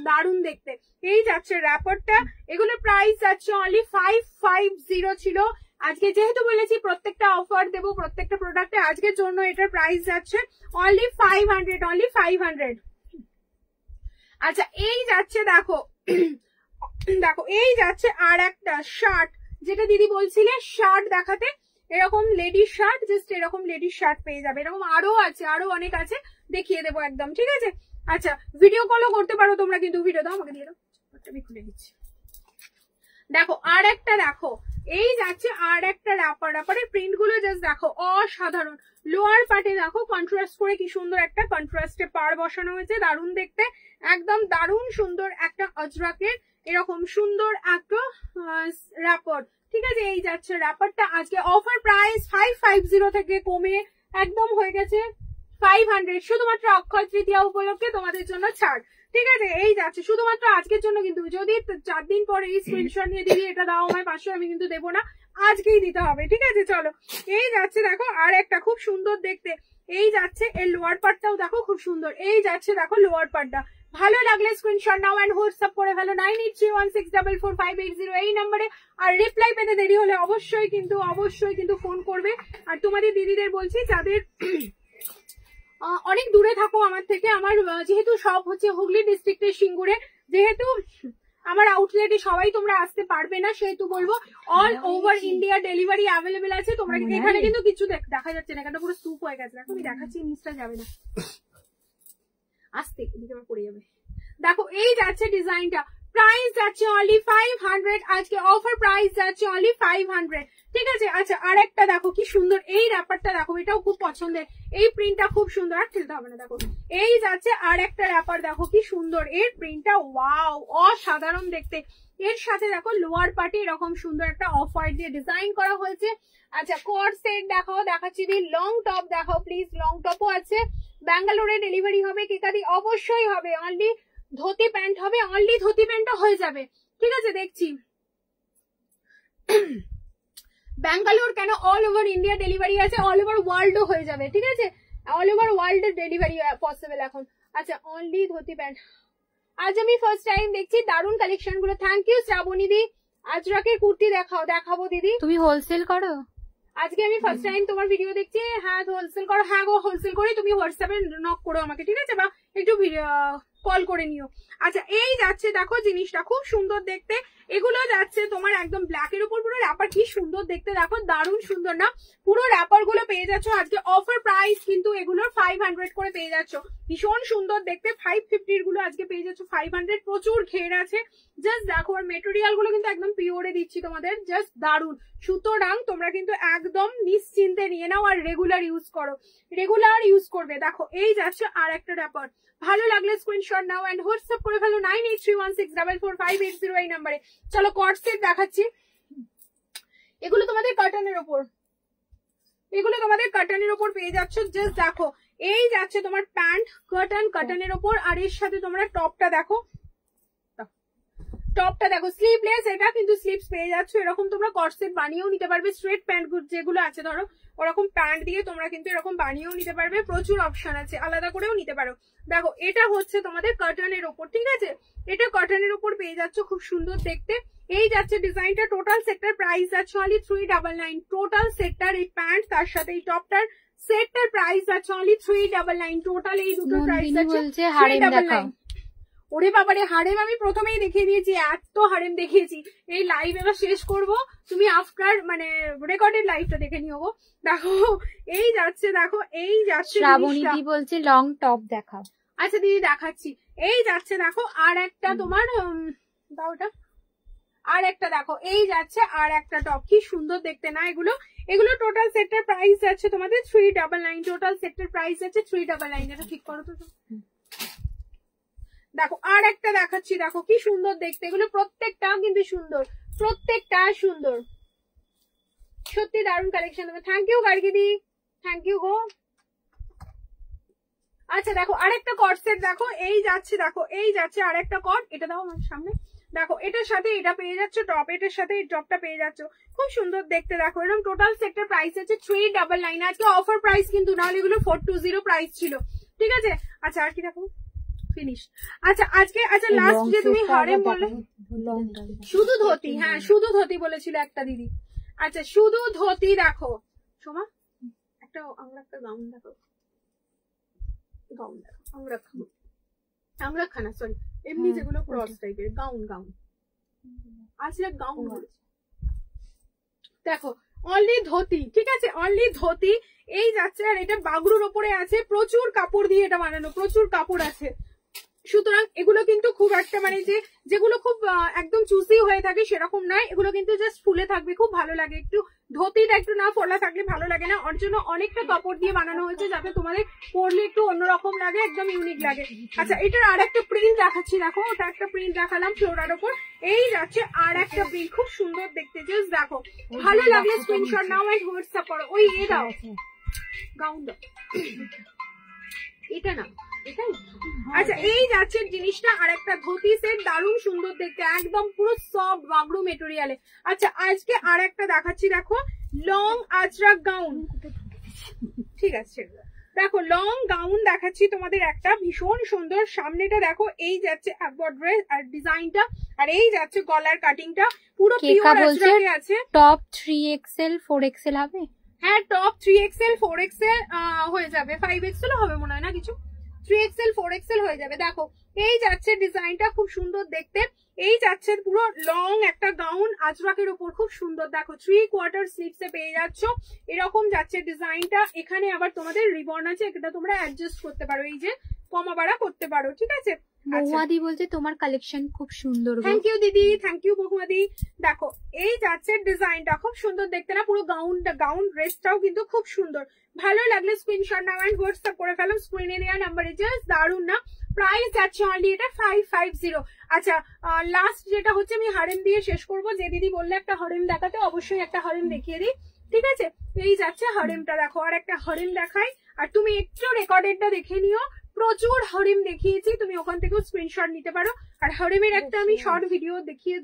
দারুণ দেখতে। এই যাচ্ছে র্যাপারটা, এগুলো প্রাইস যাচ্ছে অনলি 550 ছিল। আজকে যেহেতু বলেছি প্রত্যেকটা অফার দেবো প্রত্যেকটা প্রোডাক্টে, আজকের জন্য এটার প্রাইস যাচ্ছে অনলি 500। আচ্ছা এই যাচ্ছে দেখো দেখো এই যাচ্ছে আর একটা শার্ট, যেটা দিদি বলছিলে শার্ট দেখাতে, এরকম লেডিস শার্ট, জাস্ট এরকম লেডিস শার্ট পেয়ে যাবে, এরকম আরো আছে, আরো অনেক আছে, দেখিয়ে দেবো একদম, ঠিক আছে? আচ্ছা ভিডিও কলও করতে পারো তোমরা, কিন্তু ভিডিও দাও আমাকে দিয়ে দাও, আমি খুলে দিচ্ছি। দেখো আর একটা, দেখো এই যাচ্ছে আর একটা র্যাপারের প্রিন্ট গুলো জাস্ট দেখো অসাধারণ। লোয়ার পার্টে দেখো কন্ট্রাস্ট করে কি সুন্দর একটা কন্ট্রাস্টে পাড় বসানো হয়েছে, দারুণ দেখতে, একদম দারুণ সুন্দর একটা আজরাকের এরকম সুন্দর একটা র্যাপার, ঠিক আছে? এই যাচ্ছে র্যাপারটা, আজকে অফার প্রাইস 550 থেকে কমে একদম হয়ে গেছে 500, শুধুমাত্র অক্ষয় তৃতীয়া উপলক্ষে তোমাদের জন্য ছাড়, ঠিক আছে? এই যাচ্ছে শুধুমাত্র আজকের জন্য, কিন্তু যদি 4 দিন পরে এই স্ক্রিনশট নিয়ে দিবি এটা দাও আমায় 500, আমি কিন্তু দেবো না, আজকেই দিতে হবে, ঠিক আছে? চলো এই যাচ্ছে দেখো আর একটা খুব সুন্দর দেখতে, এই যাচ্ছে এর লোয়ার পার্টটাও দেখো খুব সুন্দর, এই যাচ্ছে দেখো লোয়ার পার্টটা, ভালো লাগলে স্ক্রিনশট নাও এন্ড হোয়াটসঅ্যাপ করে ফেলো 9831644580 এই নম্বরে। আর রিপ্লাই পেতে দেরি হলে অবশ্যই কিন্তু ফোন করবে। আর তোমাদের দিদিদের বলছি যাদের অনেক দূরে থাকো আমার থেকে, আমার যেহেতু সব হচ্ছে হুগলি ডিস্ট্রিক্টের সিঙ্গুরে, যেহেতু আমার আউটলেটে সবাই তোমরা আসতে পারবে না, সেহেতু বলবো all over India delivery available আছে। তোমরা এখানে কিন্তু কিছু দেখা যাচ্ছে না, এখানটা পুরো স্তূপ হয়ে গেছে, এখন দেখাচ্ছি নিচটা যাবে না, আসতে এদিকে আমার পড়ে যাবে। দেখো এই যাচ্ছে ডিজাইনটা, প্রাইস যাচ্ছে অনলি 500, আজকে অফার প্রাইস যাচ্ছে অনলি 500, ঠিক আছে? আচ্ছা আর একটা দেখো কি সুন্দর এই র্যাপারটা, দেখো এটাও খুব পছন্দের, এই প্রিন্টটা খুব সুন্দর, আর খেলতে হবে না। দেখো এই যাচ্ছে আর একটা র্যাপার, দেখো কি সুন্দর এর প্রিন্টটা, ওয়াও অসাধারণ দেখতে। এর সাথে দেখো লোয়ার পার্টে এরকম সুন্দর একটা অফ হোয়াইট দিয়ে ডিজাইন করা হয়েছে। আচ্ছা কট সেট দেখাও, দেখাচ্ছি দি লং টপ দেখাও প্লিজ, লং টপও আছে, ব্যাঙ্গালোরে ডেলিভারি হবে, কেকাদি অবশ্যই হবে, অনলি ধুতি প্যান্ট হবে, অনলি ধুতি প্যান্টও হয়ে যাবে, ঠিক আছে? দেখছি ব্যাঙ্গালোর কেন, অল ওভার ইন্ডিয়া ডেলিভারি আছে, অল ওভার ওয়ার্ল্ডও হয়ে যাবে, ঠিক আছে? All over world delivery possible এখন। আচ্ছা অনলি ধুতি প্যান্ট, আজ আমি ফার্স্ট টাইম দেখছি, দারুণ কালেকশন গুলো, থ্যাংক ইউ শ্রাবণী দি। আজরাকের কুর্তি দেখাবো দিদি, তুমি হোলসেল করো? আজকে আমি ফার্স্ট টাইম তোমার ভিডিও দেখছি। হ্যাঁ হোলসেল করো, হ্যাঁ গো হোলসেল করি, তুমি হোয়াটসঅ্যাপে নক করো আমাকে, ঠিক আছে? বা একটু কল করে নিও। আচ্ছা এই যাচ্ছে দেখো জিনিসটা খুব সুন্দর দেখতে, এগুলো যাচ্ছে তোমার একদম ব্ল্যাকের উপর পুরো র্যাপার, কি সুন্দর দেখতে দেখো, দারুণ সুন্দর না? পুরো র্যাপার গুলো পেয়ে যাচ্ছ আজকে অফার প্রাইস কিন্তু এগুলোর 500 করে পেয়ে যাচ্ছ, ভীষণ সুন্দর দেখতে। 550 গুলো আজকে পেয়ে যাচ্ছ 500, প্রচুর ঘের আছে। জাস্ট দেখো, আর মেটেরিয়াল গুলো কিন্তু একদম পিওরে দিচ্ছি তোমাদের, জাস্ট দারুণ। সুতরাং তোমরা কিন্তু একদম নিশ্চিন্তে নিয়ে নাও আর রেগুলার ইউজ করো, রেগুলার ইউজ করবে। দেখো এই যাচ্ছে আর একটা র্যাপার, ভালো লাগলে স্ক্রিনশট নাও এন্ড হোয়াটসঅ্যাপ করে ফেলো 9831644580 এই নাম্বারে। চলো কট সেট দেখাচ্ছি, এগুলো তোমাদের কার্টনের ওপর, এগুলো তোমাদের কার্টনের ওপর পেয়ে যাচ্ছ। জাস্ট দেখো এই যাচ্ছে তোমার প্যান্ট কার্টনের ওপর, আর এর সাথে তোমরা টপটা দেখো, টপটা দেখো স্লিভলেস, এটা কিন্তু স্লিভস পেয়ে যাচ্ছ। এরকম তোমরা কটসেট বানিয়েও নিতে পারবে, স্ট্রেট প্যান্ট যেগুলো আছে ধরো ওরকম প্যান্ট দিয়ে তোমরা কিন্তু এরকম বানিয়েও নিতে পারবে, প্রচুর অপশন আছে, আলাদা করেও নিতে পারো। দেখো এটা হচ্ছে তোমাদের কটনের ওপর, ঠিক আছে, এটা কটনের ওপর পেয়ে যাচ্ছ, খুব সুন্দর দেখতে। এই যাচ্ছে ডিজাইনটা, টোটাল সেটটার প্রাইস যাচ্ছে অনলি 399, টোটাল সেটটার এই প্যান্ট তার সাথে এই টপটার সেটটার প্রাইস যাচ্ছে অনলি 399, টোটাল এই দুটো প্রাইস আছে 399। ওরে বাবারে, হারেম আমি প্রথমেই দেখিয়ে দিয়েছি, এত হারেম দেখিয়েছি। এই লাইভ এবার শেষ করব, তুমি আফটার মানে রেকর্ডেড লাইভটা দেখে নিও গো। দেখো এই যাচ্ছে, দেখো এই যাচ্ছে, শ্রাবণী দি বলছে লং টপ দেখাও। আচ্ছা দিদি দেখাচ্ছি, এই যাচ্ছে দেখো আর একটা তোমার দাও ওটা, আর একটা দেখো এই যাচ্ছে আর একটা টপ, কি সুন্দর দেখতে না এগুলো। এগুলো টোটাল সেটটার প্রাইস যাচ্ছে তোমাদের 399, টোটাল সেটটার প্রাইস যাচ্ছে 399। এটা ঠিক করো তো। দেখো আর একটা দেখাচ্ছি, দেখো কি সুন্দর দেখতে, এগুলো প্রত্যেকটা কিন্তু সুন্দর, প্রত্যেকটা সুন্দর, সত্যি দারুণ কালেকশন দেবে। থ্যাংক ইউ গার্গিদি, থ্যাংক ইউ গো। আচ্ছা দেখো আরেকটা কট সেট, দেখো এই যাচ্ছে, দেখো এই যাচ্ছে আরেকটা কট, এটা দাও আমার সামনে। দেখো এটার সাথে এটা পেয়ে যাচ্ছ টপ, এটার সাথে এই টপটা পেয়ে যাচ্ছ, খুব সুন্দর দেখতে। দেখো এরকম টোটাল সেটটার প্রাইস আছে 399, আজকে অফার প্রাইস কিন্তু, নাহলে এগুলো 420 প্রাইস ছিল, ঠিক আছে। আচ্ছা আর কি দেখো, ফিনিশ। আচ্ছা আজকে, আচ্ছা লাস্ট যে তুমি হারেম বললে শুধু ধুতি, হ্যাঁ শুধু ধুতি বলেছিল একটা দিদি। আচ্ছা শুধু ধুতি দেখো সোমা, একটা আমরা একটা গাউন দেখো, গাউন দেখো, আমরা খানা সরি এমনি যেগুলো ক্রস টাইপের গাউন, গাউন আজকে গাউন বলেছে। দেখো অনলি ধুতি, ঠিক আছে, অনলি ধুতি এই যাচ্ছে। আর এটা বাগরুর ওপরে আছে, প্রচুর কাপড় দিয়ে এটা বানানো, প্রচুর কাপড় আছে। সুতরাং এগুলো কিন্তু খুব একটা মানে যেগুলো খুব একদম চুজি হয়ে থাকে সেরকম নয়, এগুলো কিন্তু জাস্ট ফুলে থাকবে, খুব ভালো লাগে। একটু ধুতিটা একটু না ফোলা থাকলে ভালো লাগে না, ওর জন্য অনেকটা কাপড় দিয়ে বানানো হয়েছে যাতে তোমাদের পরলে একটু অন্যরকম লাগে, একদম ইউনিক লাগে। আচ্ছা এটার আর একটা প্রিন্ট দেখাচ্ছি, দেখো ওটা একটা প্রিন্ট দেখালাম ফ্লোরার ওপর, এই যাচ্ছে আর একটা প্রিন্ট, খুব সুন্দর দেখতে। জাস্ট দেখো, ভালো লাগলে স্ক্রিনশট নাও আর হোয়াটসঅ্যাপ করো। ওই এ দাও গাউন দাও, এটা না এটাই। আচ্ছা এই যাচ্ছে জিনিসটা আর একটা ধুতি সেট, দারুণ সুন্দর দেখতে, একদম পুরো সফট বাগড়ু মেটেরিয়ালে। আচ্ছা আজকে আর একটা দেখাচ্ছি, দেখো লং আজরাক গাউন, ঠিক আছে দেখো লং গাউন দেখাচ্ছি তোমাদের একটা, ভীষণ সুন্দর। সামনেটা দেখো এই যাচ্ছে এমব্রয়ডারি আর ডিজাইনটা, আর এই যাচ্ছে গলার কাটিংটা, পুরো পিওর আজরাকে আছে। টপ 3XL 4XL হবে? হ্যাঁ টপ 3XL 4XL হয়ে যাবে, 5XL হবে মনে হয় না কিছু, 3XL 4XL হয়ে যাবে। দেখো এই যাচ্ছে ডিজাইনটা, খুব সুন্দর দেখতে। এই যাচ্ছে পুরো লং একটা গাউন আজরাকের উপর, খুব সুন্দর। দেখো 3/4 স্লিভস এ পেয়ে যাচ্ছ, এরকম যাচ্ছে ডিজাইনটা। এখানে আবার তোমাদের রিবন আছে, এটা তোমরা অ্যাডজাস্ট করতে পারো, এই যে কমা বাড়া করতে পারো, ঠিক আছে। মহুয়াদি বলছে তোমার কালেকশন খুব সুন্দর। থ্যাংক ইউ দিদি, থ্যাংক ইউ মহুয়াদি। দেখো এই যাচ্ছে ডিজাইনটা, খুব সুন্দর দেখতে না, পুরো গাউন ড্রেসটাও কিন্তু খুব সুন্দর। ভালো লাগলে স্ক্রিনশট নাও এন্ড হোয়াটসঅ্যাপ করে ফেলো স্ক্রিনে দেওয়া নাম্বারে। জাস্ট দারুন না, প্রাইস যাচ্ছে অনলি এটা 550। আচ্ছা লাস্ট যেটা হচ্ছে আমি হারেম দিয়ে শেষ করবো, যে দিদি বললে একটা হারেম দেখাতে, অবশ্যই একটা হারেম দেখিয়ে দিই, ঠিক আছে। এই যাচ্ছে হারেমটা, দেখো আর একটা হারেম দেখাই, আর তুমি একটু রেকর্ডেডটা দেখে নিও, প্রচুর হরিম দেখিয়েছি, তুমি ওখান থেকেও স্ক্রিনশট নিতে পারো। আর হরিমের একটা আমি শর্ট ভিডিও দেখিয়ে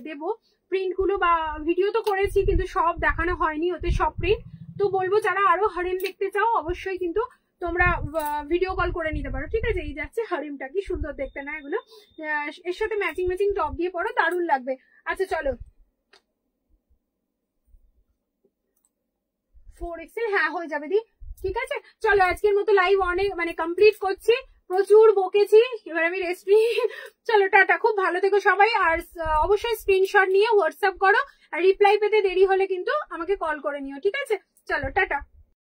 দেবো, প্রিন্ট গুলো বা ভিডিও তো করেছি কিন্তু সব দেখানো হয়নি, ওতে সব প্রিন্ট। তো বলবো যারা আরো হরিম দেখতে চাও অবশ্যই কিন্তু তোমরা ভিডিও কল করে নিতে পারো, ঠিক আছে। এই যাচ্ছে হরিমটা, কি সুন্দর দেখতে না এগুলো, এর সাথে ম্যাচিং টপ দিয়ে পরো, দারুণ লাগবে। আচ্ছা চলো 4XL হ্যাঁ হয়ে যাবে দি, ঠিক আছে। চলো আজকের মতো লাইভ অনেক মানে কমপ্লিট করছি। প্রচুর বকেছি, এবার আমি রেস্ট নিই। চলো টাটা, খুব ভালো থেকো সবাই। আর অবশ্যই স্ক্রিনশট নিয়ে হোয়াটসঅ্যাপ করো, আর রিপ্লাই পেতে দেরি হলে কিন্তু আমাকে কল করে নিও, ঠিক আছে? চলো টাটা।